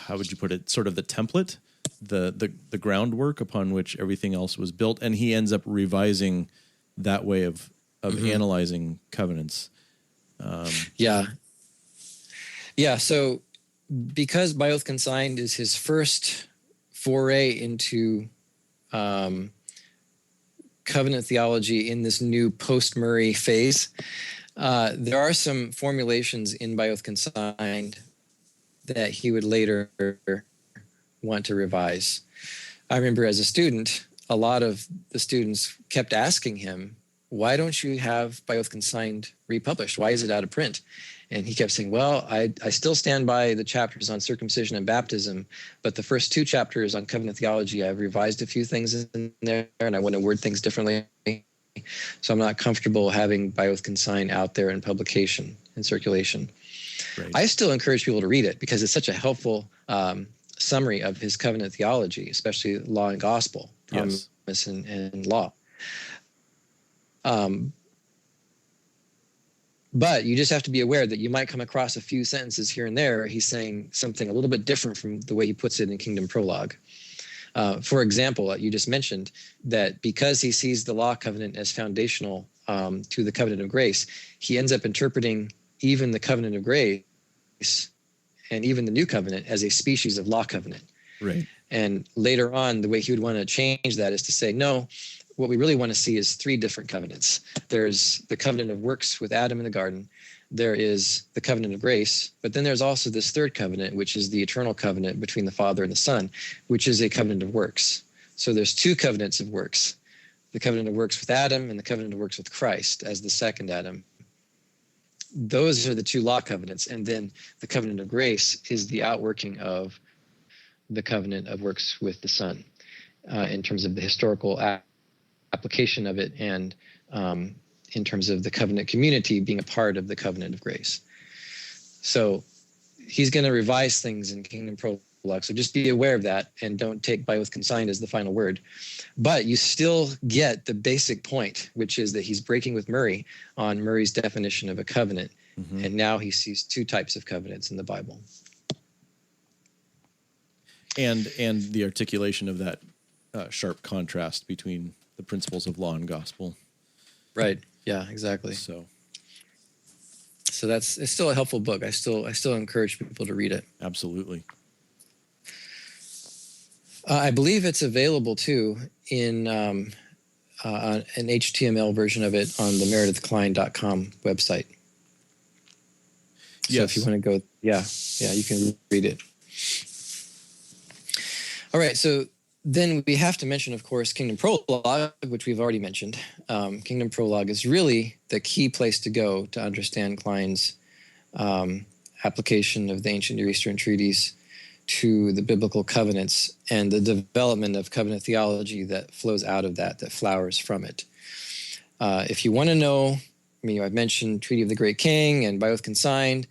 would you put it, sort of the template, the groundwork upon which everything else was built. And he ends up revising that way of mm-hmm. analyzing covenants. Yeah. So because By Oath Consigned is his first foray into covenant theology in this new post-Murray phase, there are some formulations in By Oath Consigned that he would later want to revise. I remember as a student, a lot of the students kept asking him, why don't you have By Oath Consigned republished? Why is it out of print? And he kept saying, well, I still stand by the chapters on circumcision and baptism, but the first 2 chapters on covenant theology, I've revised a few things in there, and I want to word things differently. So I'm not comfortable having By Oath Consigned out there in publication and circulation. Right. I still encourage people to read it because it's such a helpful summary of his covenant theology, especially law and gospel, promise and law. But you just have to be aware that you might come across a few sentences here and there. He's saying something a little bit different from the way he puts it in Kingdom Prologue. For example, you just mentioned that because he sees the law covenant as foundational to the covenant of grace, he ends up interpreting even the covenant of grace and even the new covenant as a species of law covenant. Right. And later on, the way he would want to change that is to say, no, what we really want to see is 3 different covenants. There's the covenant of works with Adam in the garden. There is the covenant of grace, but then there's also this 3rd covenant, which is the eternal covenant between the Father and the Son, which is a covenant of works. So there's 2 covenants of works, the covenant of works with Adam and the covenant of works with Christ as the second Adam. Those are the 2 law covenants. And then the covenant of grace is the outworking of the covenant of works with the Son in terms of the historical application of it and in terms of the covenant community being a part of the covenant of grace. So he's going to revise things in Kingdom Prologue. So just be aware of that and don't take By Oath Consigned as the final word. But you still get the basic point, which is that he's breaking with Murray on Murray's definition of a covenant. Mm-hmm. And now he sees 2 types of covenants in the Bible. And the articulation of that sharp contrast between the principles of law and gospel. Right. Yeah, exactly. So it's still a helpful book. I still encourage people to read it. Absolutely. I believe it's available too in an HTML version of it on the meredithkline.com website. So if you want to go, you can read it. All right, so then we have to mention, of course, Kingdom Prologue, which we've already mentioned. Kingdom Prologue is really the key place to go to understand Kline's application of the ancient Near Eastern treaties to the biblical covenants and the development of covenant theology that flows out of that flowers from it. If you want to know, I've mentioned Treaty of the Great King and By Oath Consigned,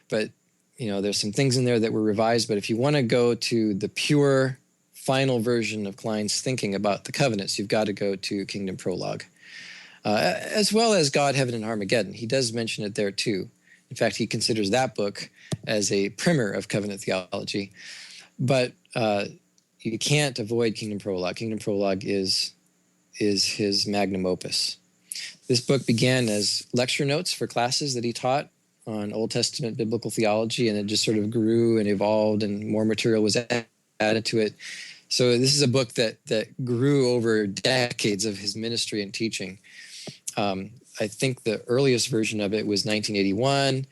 but there's some things in there that were revised. But if you want to go to the pure final version of Kline's thinking about the covenants, you've got to go to Kingdom Prologue, as well as God, Heaven, and Har Magedon. He does mention it there too. In fact, he considers that book as a primer of covenant theology. But you can't avoid Kingdom Prologue. Kingdom Prologue is his magnum opus. This book began as lecture notes for classes that he taught on Old Testament biblical theology, and it just sort of grew and evolved, and more material was added to it. So this is a book that grew over decades of his ministry and teaching. I think the earliest version of it was 1981.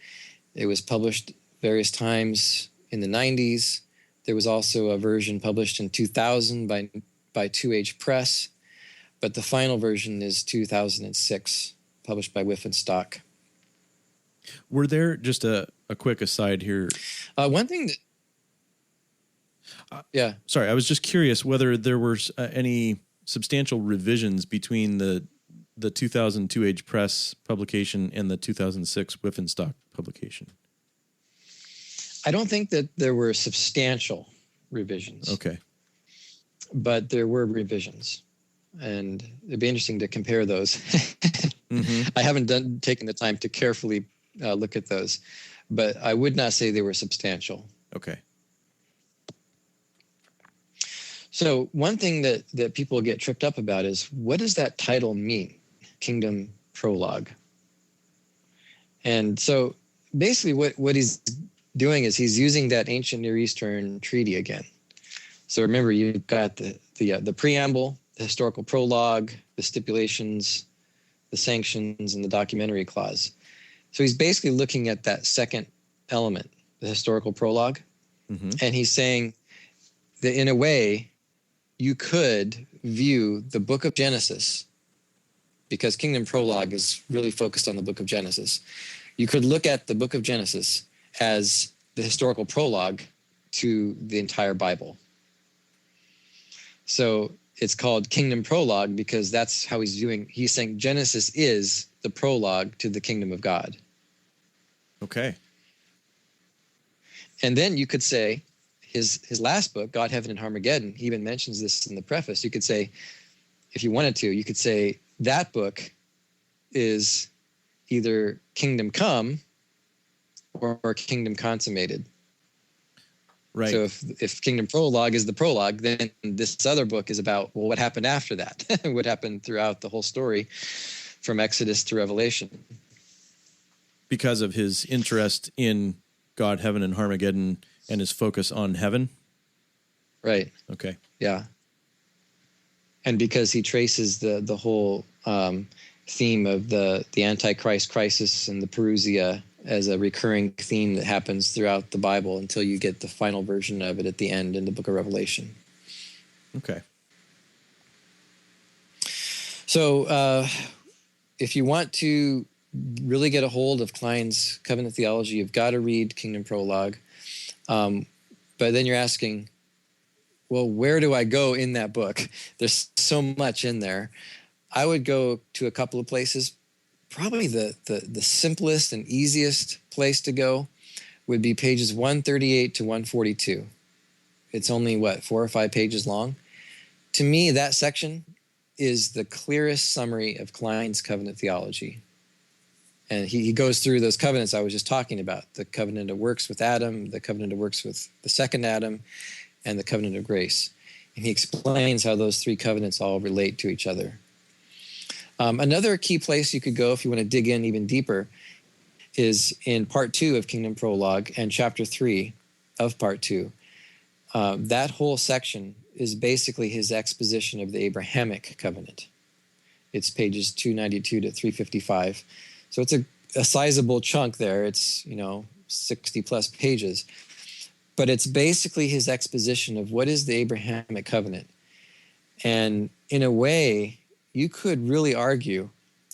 It was published various times in the 90s. There was also a version published in 2000 by 2H Press, but the final version is 2006, published by Whiff and Stock. Were there, just a quick aside here, one thing that sorry, I was just curious whether there were any substantial revisions between the 2002 Age Press publication and the 2006 Whiff and Stock publication. I don't think that there were substantial revisions. Okay. But there were revisions, and it'd be interesting to compare those. Mm-hmm. I haven't taken the time to carefully look at those, but I would not say they were substantial. Okay. So one thing that people get tripped up about is, what does that title mean, Kingdom Prologue? And so basically what he's doing is he's using that ancient Near Eastern treaty again. So remember, you've got the preamble, the historical prologue, the stipulations, the sanctions, and the documentary clause. So he's basically looking at that second element, the historical prologue, mm-hmm. and he's saying that in a way, you could view the book of Genesis, because Kingdom Prologue is really focused on the book of Genesis. You could look at the book of Genesis as the historical prologue to the entire Bible. So it's called Kingdom Prologue because that's how he's viewing. He's saying Genesis is the prologue to the kingdom of God. Okay. And then you could say his last book, God, Heaven, and Har Magedon, he even mentions this in the preface. You could say, if you wanted to, you could say that book is either Kingdom Come or Kingdom Consummated. Right. So if Kingdom Prologue is the prologue, then this other book is about, well, what happened after that? What happened throughout the whole story from Exodus to Revelation? Because of his interest in God, Heaven, and Har Magedon and his focus on heaven? Right. Okay. Yeah. And because he traces the whole theme of the Antichrist crisis and the Parousia as a recurring theme that happens throughout the Bible until you get the final version of it at the end in the book of Revelation. Okay. So if you want to really get a hold of Kline's covenant theology, you've got to read Kingdom Prologue. But then you're asking, well, where do I go in that book? There's so much in there. I would go to a couple of places. Probably the simplest and easiest place to go would be pages 138 to 142. It's only, 4 or 5 pages long? To me, that section is the clearest summary of Kline's covenant theology. And he goes through those covenants I was just talking about, the covenant of works with Adam, the covenant of works with the second Adam, and the covenant of grace. And he explains how those 3 covenants all relate to each other. Another key place you could go if you want to dig in even deeper is in part 2 of Kingdom Prologue and chapter 3 of part 2. That whole section is basically his exposition of the Abrahamic covenant. It's pages 292 to 355. So it's a sizable chunk there. It's, 60 plus pages. But it's basically his exposition of what is the Abrahamic covenant. And in a way, you could really argue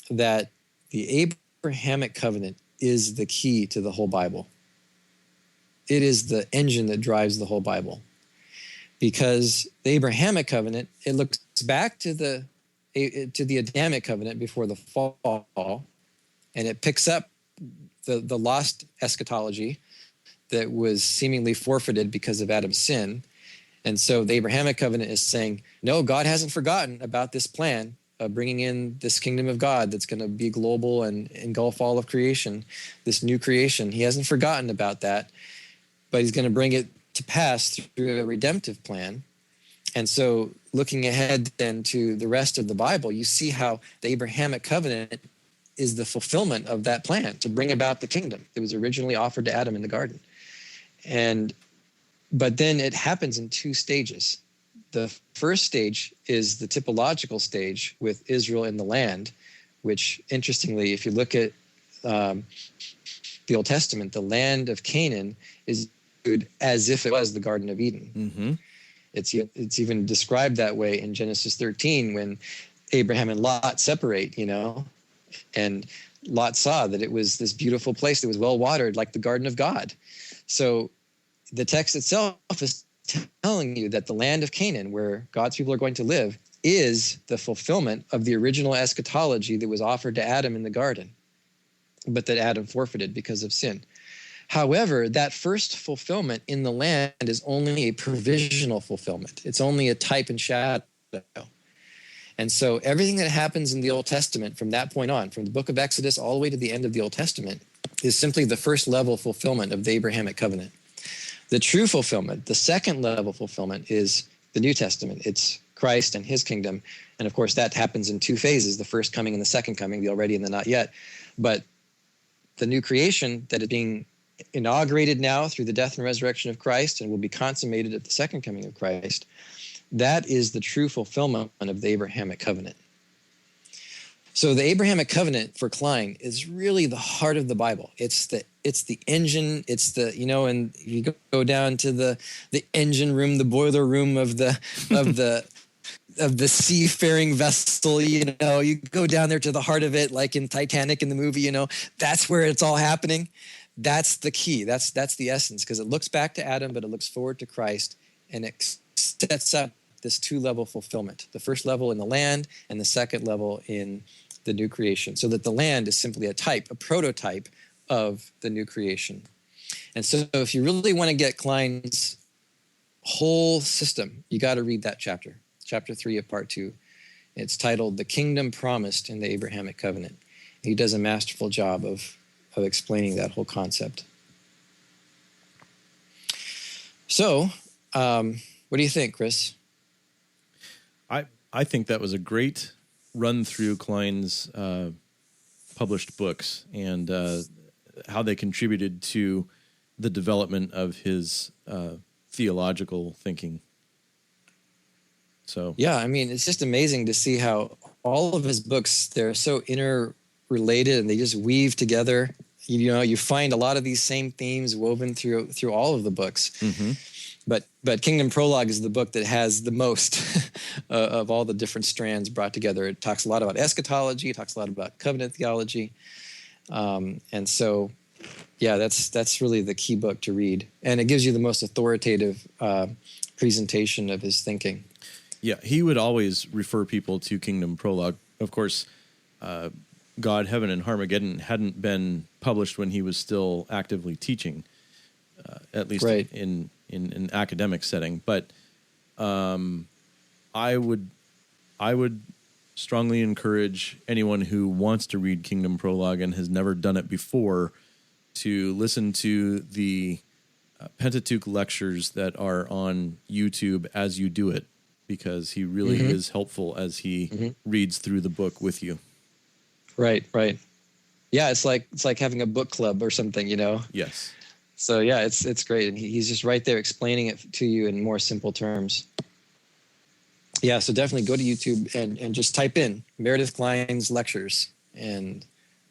that the Abrahamic covenant is the key to the whole Bible. It is the engine that drives the whole Bible. Because the Abrahamic covenant, it looks back to the Adamic covenant before the fall, and it picks up the lost eschatology that was seemingly forfeited because of Adam's sin. And so the Abrahamic covenant is saying, no, God hasn't forgotten about this plan of bringing in this kingdom of God that's going to be global and engulf all of creation, this new creation. He hasn't forgotten about that, but he's going to bring it to pass through a redemptive plan. And so looking ahead then to the rest of the Bible, you see how the Abrahamic covenant is the fulfillment of that plan to bring about the kingdom that was originally offered to Adam in the garden. But then it happens in 2 stages. The first stage is the typological stage with Israel in the land, which interestingly, if you look at the Old Testament, the land of Canaan is viewed as if it was the Garden of Eden. Mm-hmm. It's even described that way in Genesis 13 when Abraham and Lot separate, and Lot saw that it was this beautiful place that was well watered like the garden of God. So the text itself is telling you that the land of Canaan, where God's people are going to live, is the fulfillment of the original eschatology that was offered to Adam in the garden, but that Adam forfeited because of sin. However, that first fulfillment in the land is only a provisional fulfillment. It's only a type and shadow. And so everything that happens in the Old Testament from that point on, from the book of Exodus all the way to the end of the Old Testament, is simply the first level fulfillment of the Abrahamic covenant. The true fulfillment, the second level fulfillment, is the New Testament. It's Christ and his kingdom. And of course, that happens in 2 phases, the first coming and the second coming, the already and the not yet. But the new creation that is being inaugurated now through the death and resurrection of Christ and will be consummated at the second coming of Christ, that is the true fulfillment of the Abrahamic covenant. So the Abrahamic covenant for Kline is really the heart of the Bible. It's the engine. It's the, and you go down to the engine room, the boiler room of the seafaring vessel. You go down there to the heart of it, like in Titanic in the movie. That's where it's all happening. That's the key. That's the essence, because it looks back to Adam, but it looks forward to Christ, and it sets up this two-level fulfillment. The first level in the land, and the second level in the new creation, so that the land is simply a prototype of the new creation. And so if you really want to get Kline's whole system, you got to read that chapter 3 of part 2. It's titled The Kingdom Promised in the Abrahamic Covenant. He does a masterful job of explaining that whole concept. So what do you think, Chris? I think that was a great run through Kline's published books and how they contributed to the development of his theological thinking. So yeah, I mean, it's just amazing to see how all of his books, they're so interrelated and they just weave together. You find a lot of these same themes woven through all of the books. Mm-hmm. But Kingdom Prologue is the book that has the most of all the different strands brought together. It talks a lot about eschatology. It talks a lot about covenant theology. And so, yeah, that's really the key book to read. And it gives you the most authoritative presentation of his thinking. Yeah, he would always refer people to Kingdom Prologue. Of course, God, Heaven, and Har Magedon hadn't been published when he was still actively teaching, at least right. in an academic setting. But I would strongly encourage anyone who wants to read Kingdom Prologue and has never done it before to listen to the Pentateuch lectures that are on YouTube as you do it, because he really mm-hmm. is helpful as he mm-hmm. reads through the book with you. Right. Yeah, it's like having a book club or something, Yes. So yeah, it's great, and he's just right there explaining it to you in more simple terms. Yeah, so definitely go to YouTube and just type in Meredith Kline's lectures, and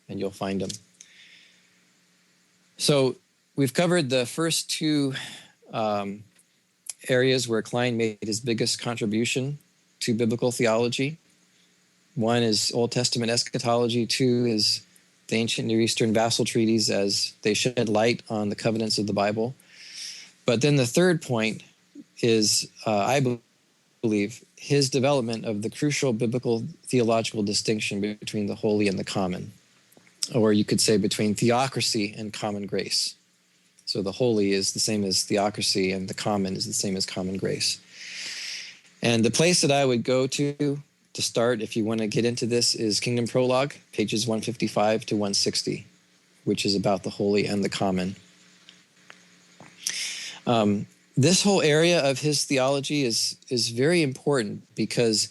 you'll find them. So we've covered the first two areas where Kline made his biggest contribution to biblical theology. One is Old Testament eschatology. Two is the ancient Near Eastern vassal treaties, as they shed light on the covenants of the Bible. But then the third point is, I believe, his development of the crucial biblical theological distinction between the holy and the common, or you could say between theocracy and common grace. So the holy is the same as theocracy, and the common is the same as common grace. And the place that I would go to start, if you want to get into this, is Kingdom Prologue, pages 155 to 160, which is about the holy and the common. This whole area of his theology is very important because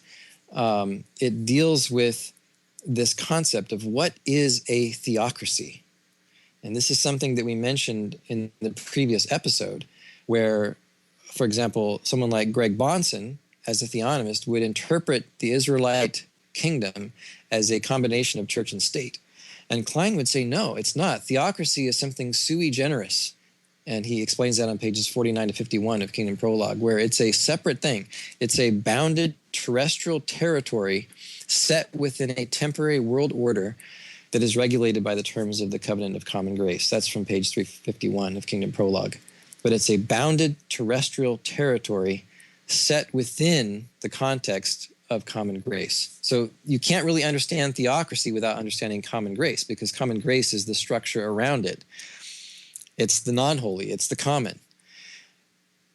it deals with this concept of what is a theocracy. And this is something that we mentioned in the previous episode, where, for example, someone like Greg Bahnsen, as a theonomist, would interpret the Israelite kingdom as a combination of church and state. And Kline would say, no, it's not. Theocracy is something sui generis. And he explains that on pages 49 to 51 of Kingdom Prologue, where it's a separate thing. It's a bounded terrestrial territory set within a temporary world order that is regulated by the terms of the covenant of common grace. That's from page 351 of Kingdom Prologue. But it's a bounded terrestrial territory set within the context of common grace. So you can't really understand theocracy without understanding common grace, because common grace is the structure around it. It's the non-holy, it's the common.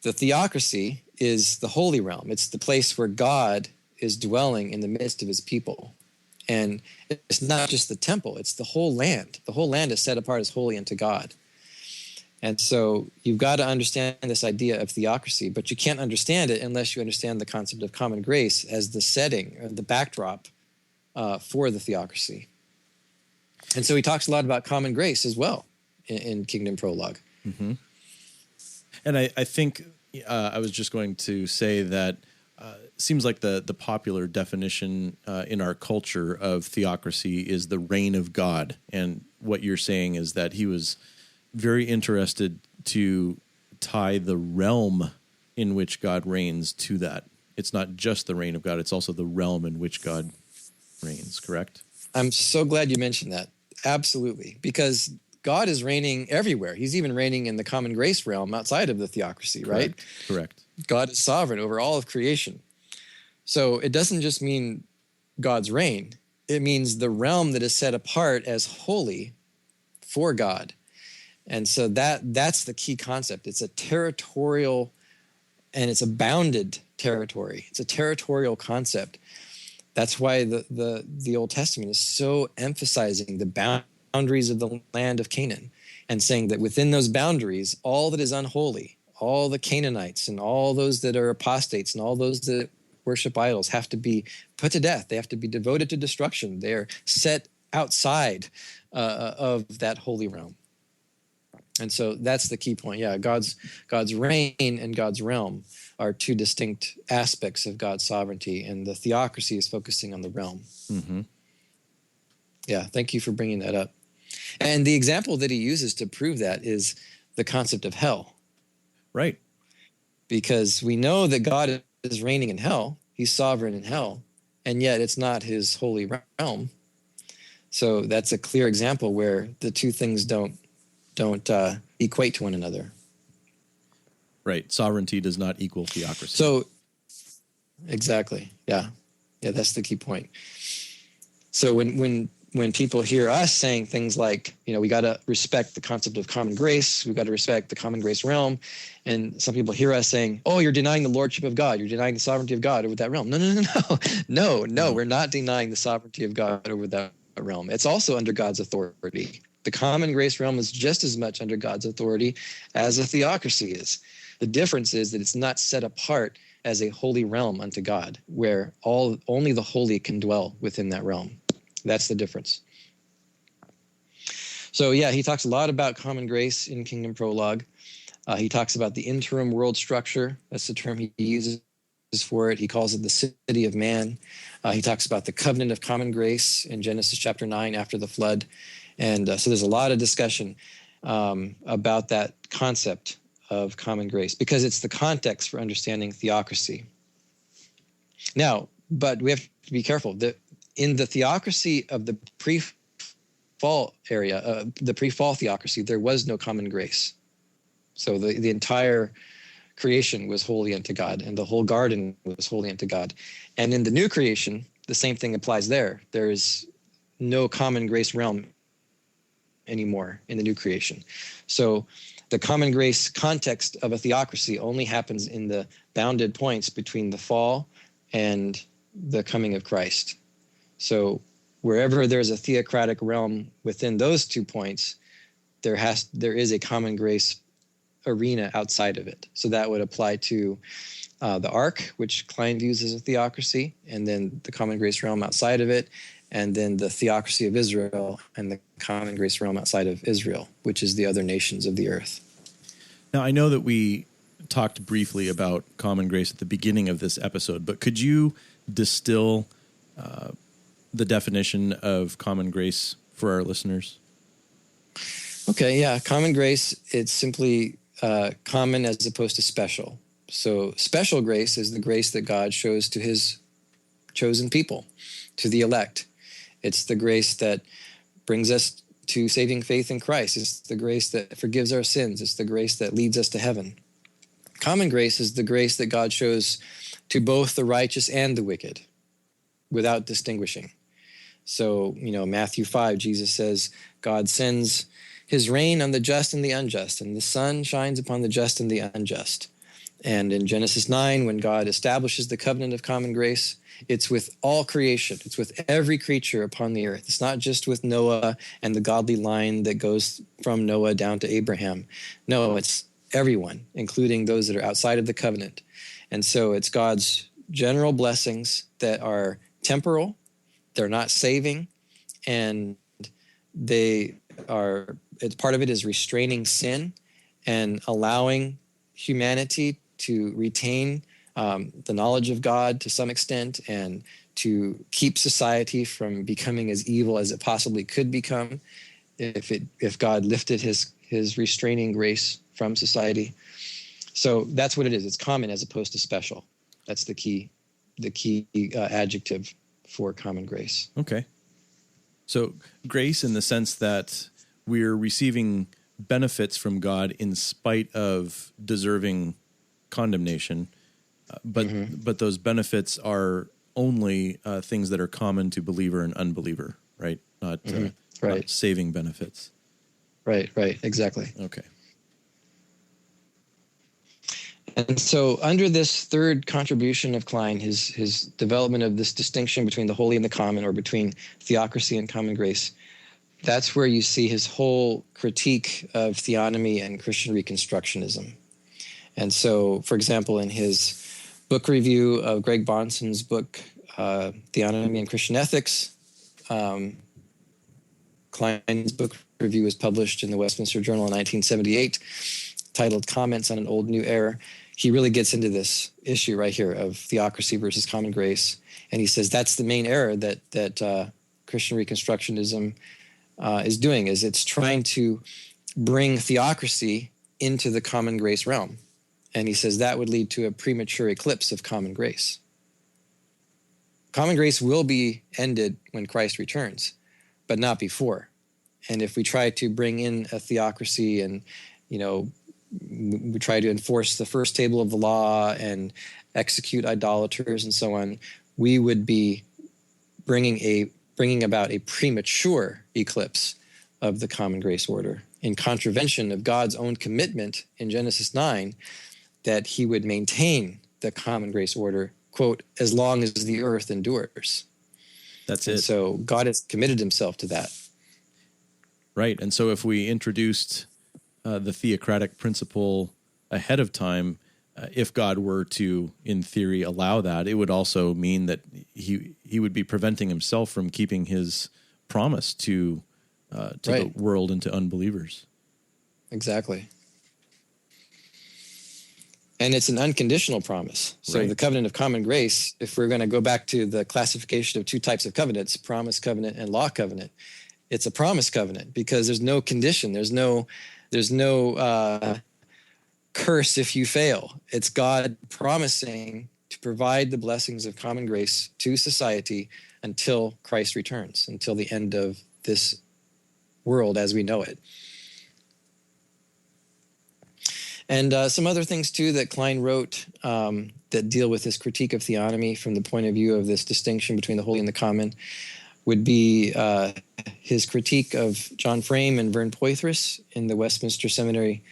The theocracy is the holy realm. It's the place where God is dwelling in the midst of his people. And it's not just the temple, it's the whole land. The whole land is set apart as holy unto God. And so you've got to understand this idea of theocracy, but you can't understand it unless you understand the concept of common grace as the setting, or the backdrop for the theocracy. And so he talks a lot about common grace as well in Kingdom Prologue. Mm-hmm. And I think I was just going to say that seems like the popular definition in our culture of theocracy is the reign of God. And what you're saying is that he was very interested to tie the realm in which God reigns to that. It's not just the reign of God, it's also the realm in which God reigns, correct? I'm so glad you mentioned that. Absolutely. Because God is reigning everywhere. He's even reigning in the common grace realm outside of the theocracy, right? Correct. God is sovereign over all of creation. So it doesn't just mean God's reign. It means the realm that is set apart as holy for God. And so that's the key concept. It's a territorial and it's a bounded territory. It's a territorial concept. That's why the Old Testament is so emphasizing the boundaries of the land of Canaan and saying that within those boundaries, all that is unholy, all the Canaanites and all those that are apostates and all those that worship idols have to be put to death. They have to be devoted to destruction. They're set outside of that holy realm. And so that's the key point. Yeah, God's reign and God's realm are two distinct aspects of God's sovereignty, and the theocracy is focusing on the realm. Mm-hmm. Yeah, thank you for bringing that up. And the example that he uses to prove that is the concept of hell. Right. Because we know that God is reigning in hell. He's sovereign in hell, and yet it's not his holy realm. So that's a clear example where the two things don't equate to one another. Right. Sovereignty does not equal theocracy. So, exactly. Yeah, that's the key point. So when people hear us saying things like, we got to respect the concept of common grace, we've got to respect the common grace realm, and some people hear us saying, oh, you're denying the lordship of God, you're denying the sovereignty of God over that realm. No, we're not denying the sovereignty of God over that realm. It's also under God's authority. The common grace realm is just as much under God's authority as a theocracy is. The difference is that it's not set apart as a holy realm unto God, where only the holy can dwell within that realm. That's the difference. So yeah, he talks a lot about common grace in Kingdom Prologue. He talks about the interim world structure. That's the term he uses for it. He calls it the city of man. He talks about the covenant of common grace in Genesis chapter 9 after the flood. And so there's a lot of discussion about that concept of common grace because it's the context for understanding theocracy. Now, but we have to be careful that in the theocracy of the pre-fall area, the pre-fall theocracy, there was no common grace. So the entire creation was holy unto God, and the whole garden was holy unto God. And in the new creation, the same thing applies there. There is no common grace realm anymore in the new creation. So the common grace context of a theocracy only happens in the bounded points between the fall and the coming of Christ. So wherever there's a theocratic realm within those 2 points, there is a common grace arena outside of it. So that would apply to the Ark, which Kline views as a theocracy, and then the common grace realm outside of it, and then the theocracy of Israel and the common grace realm outside of Israel, which is the other nations of the earth. Now, I know that we talked briefly about common grace at the beginning of this episode, but could you distill the definition of common grace for our listeners? Okay, yeah. Common grace, it's simply common as opposed to special. So special grace is the grace that God shows to his chosen people, to the elect. It's the grace that brings us to saving faith in Christ. It's the grace that forgives our sins. It's the grace that leads us to heaven. Common grace is the grace that God shows to both the righteous and the wicked without distinguishing. So, Matthew 5, Jesus says, God sends his rain on the just and the unjust, and the sun shines upon the just and the unjust. And in Genesis 9, when God establishes the covenant of common grace, it's with all creation. It's with every creature upon the earth. It's not just with Noah and the godly line that goes from Noah down to Abraham. No, it's everyone, including those that are outside of the covenant. And so it's God's general blessings that are temporal, they're not saving, and part of it is restraining sin and allowing humanity to retain the knowledge of God to some extent, and to keep society from becoming as evil as it possibly could become if God lifted his restraining grace from society. So that's what it is. It's common as opposed to special. That's the key adjective for common grace. Okay. So grace in the sense that we're receiving benefits from God in spite of deserving condemnation, but those benefits are only things that are common to believer and unbeliever, right? Not saving benefits. Right, exactly. Okay. And so under this third contribution of Kline, his development of this distinction between the holy and the common, or between theocracy and common grace, that's where you see his whole critique of theonomy and Christian Reconstructionism. And so, for example, in his book review of Greg Bahnsen's book, Theonomy and Christian Ethics, Kline's book review was published in the Westminster Journal in 1978, titled Comments on an Old New Error. He really gets into this issue right here of theocracy versus common grace. And he says that's the main error that Christian Reconstructionism is doing, is it's trying to bring theocracy into the common grace realm. And he says that would lead to a premature eclipse of common grace. Common grace will be ended when Christ returns, but not before. And if we try to bring in a theocracy and, we try to enforce the first table of the law and execute idolaters and so on, we would be bringing about a premature eclipse of the common grace order, in contravention of God's own commitment in Genesis 9 that he would maintain the common grace order, quote, as long as the earth endures. That's and it. So God has committed himself to that. Right. And so if we introduced the theocratic principle ahead of time, if God were to, in theory, allow that, it would also mean that he would be preventing himself from keeping his promise to the world and to unbelievers. Exactly. And it's an unconditional promise. So the covenant of common grace, if we're going to go back to the classification of two types of covenants, promise covenant and law covenant, it's a promise covenant because there's no condition. There's no curse if you fail. It's God promising to provide the blessings of common grace to society until Christ returns, until the end of this world as we know it. And some other things, too, that Kline wrote that deal with this critique of theonomy from the point of view of this distinction between the holy and the common would be his critique of John Frame and Vern Poythress in the Westminster Seminary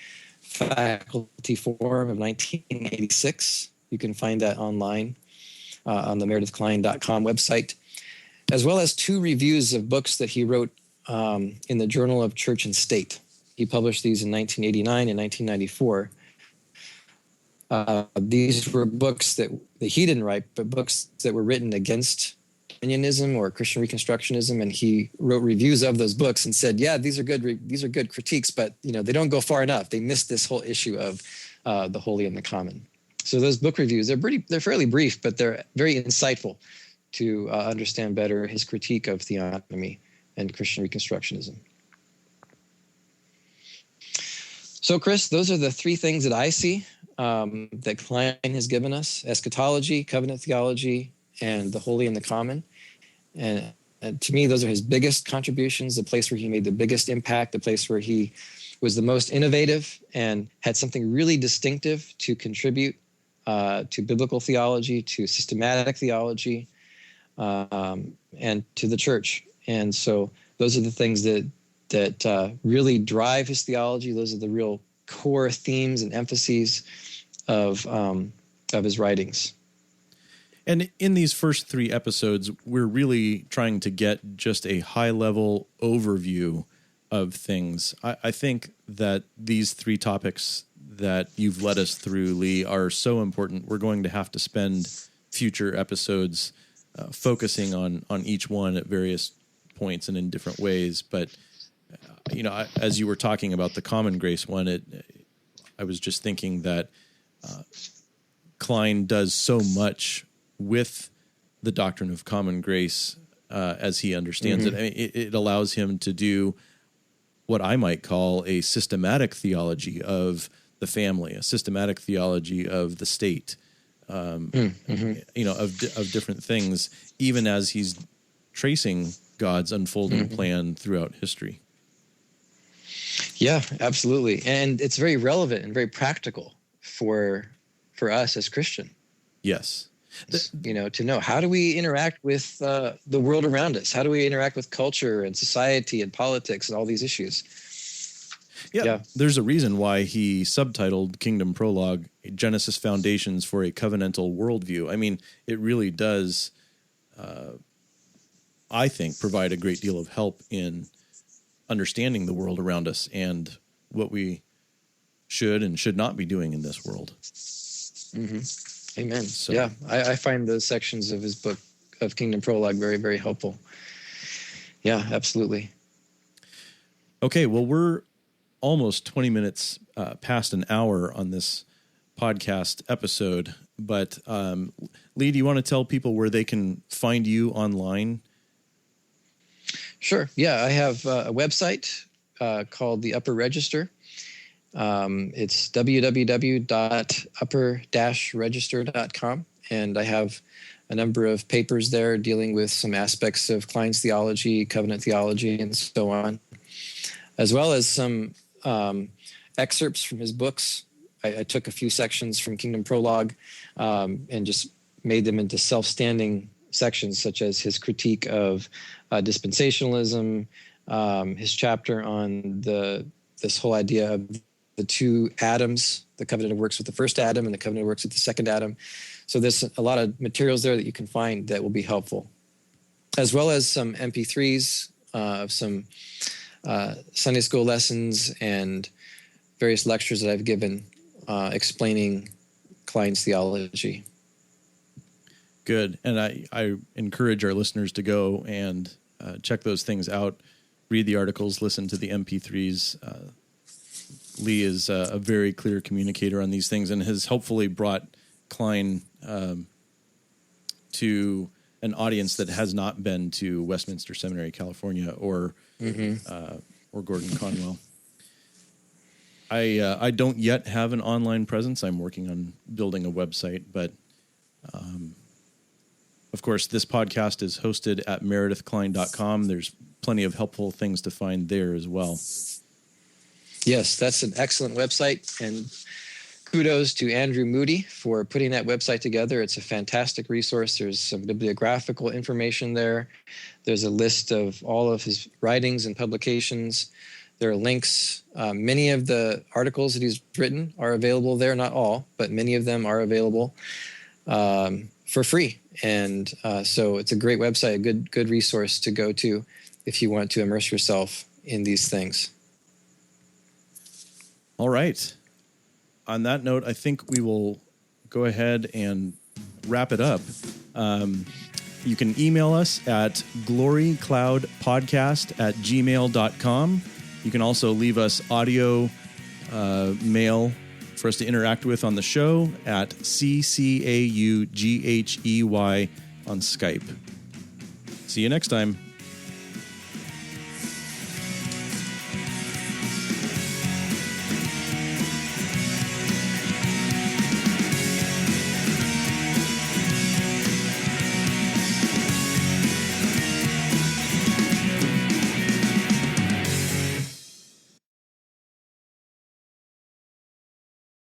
Faculty Forum of 1986. You can find that online on the meredithkline.com website, as well as two reviews of books that he wrote in the Journal of Church and State. He published these in 1989 and 1994. These were books that he didn't write, but books that were written against Arminianism or Christian Reconstructionism, and he wrote reviews of those books and said, "Yeah, these are good critiques, but they don't go far enough. They miss this whole issue of the holy and the common." So those book reviews, they're fairly brief, but they're very insightful to understand better his critique of theonomy and Christian Reconstructionism. So, Chris, those are the three things that I see that Kline has given us: eschatology, covenant theology, and the holy and the common. And to me, those are his biggest contributions, the place where he made the biggest impact, the place where he was the most innovative and had something really distinctive to contribute to biblical theology, to systematic theology, and to the church. And so those are the things that really drive his theology. Those are the real core themes and emphases of his writings. And in these first three episodes, we're really trying to get just a high-level overview of things. I think that these three topics that you've led us through, Lee, are so important. We're going to have to spend future episodes focusing on each one at various points and in different ways. But, as you were talking about the common grace one, I was just thinking that Kline does so much with the doctrine of common grace as he understands it. I mean, it allows him to do what I might call a systematic theology of the family, a systematic theology of the state, of different things, even as he's tracing God's unfolding plan throughout history. Yeah, absolutely. And it's very relevant and very practical for us as Christian. Yes. To know, how do we interact with the world around us? How do we interact with culture and society and politics and all these issues? Yeah. There's a reason why he subtitled Kingdom Prologue Genesis Foundations for a Covenantal Worldview. I mean, it really does, I think, provide a great deal of help in understanding the world around us and what we should and should not be doing in this world. Amen. So, yeah, I find those sections of his book of Kingdom Prologue very, very helpful. Yeah, absolutely. Okay, well, we're almost 20 minutes past an hour on this podcast episode, but Lee, do you want to tell people where they can find you online? Sure. Yeah, I have a website called the Upper Register. It's www.upper-register.com, and I have a number of papers there dealing with some aspects of Kline's theology, covenant theology, and so on, as well as some excerpts from his books. I took a few sections from Kingdom Prologue and just made them into self-standing sections, such as his critique of dispensationalism, his chapter on this whole idea of the two Adams, the covenant of works with the first Adam and the covenant of works with the second Adam. So there's a lot of materials there that you can find that will be helpful, as well as some MP3s of some Sunday school lessons and various lectures that I've given explaining Kline's theology. Good. And I encourage our listeners to go and check those things out, read the articles, listen to the MP3s. Lee is a very clear communicator on these things and has helpfully brought Kline to an audience that has not been to Westminster Seminary, California, or Gordon Conwell. I don't yet have an online presence. I'm working on building a website, but of course, this podcast is hosted at meredithkline.com. There's plenty of helpful things to find there as well. Yes, that's an excellent website, and kudos to Andrew Moody for putting that website together. It's a fantastic resource. There's some bibliographical information there. There's a list of all of his writings and publications. There are links. Many of the articles that he's written are available there. Not all, but many of them are available for free. And so it's a great website, a good resource to go to if you want to immerse yourself in these things. All right. On that note, I think we will go ahead and wrap it up. You can email us at glorycloudpodcast@gmail.com. You can also leave us audio mail for us to interact with on the show at CCAUGHEY on Skype. See you next time.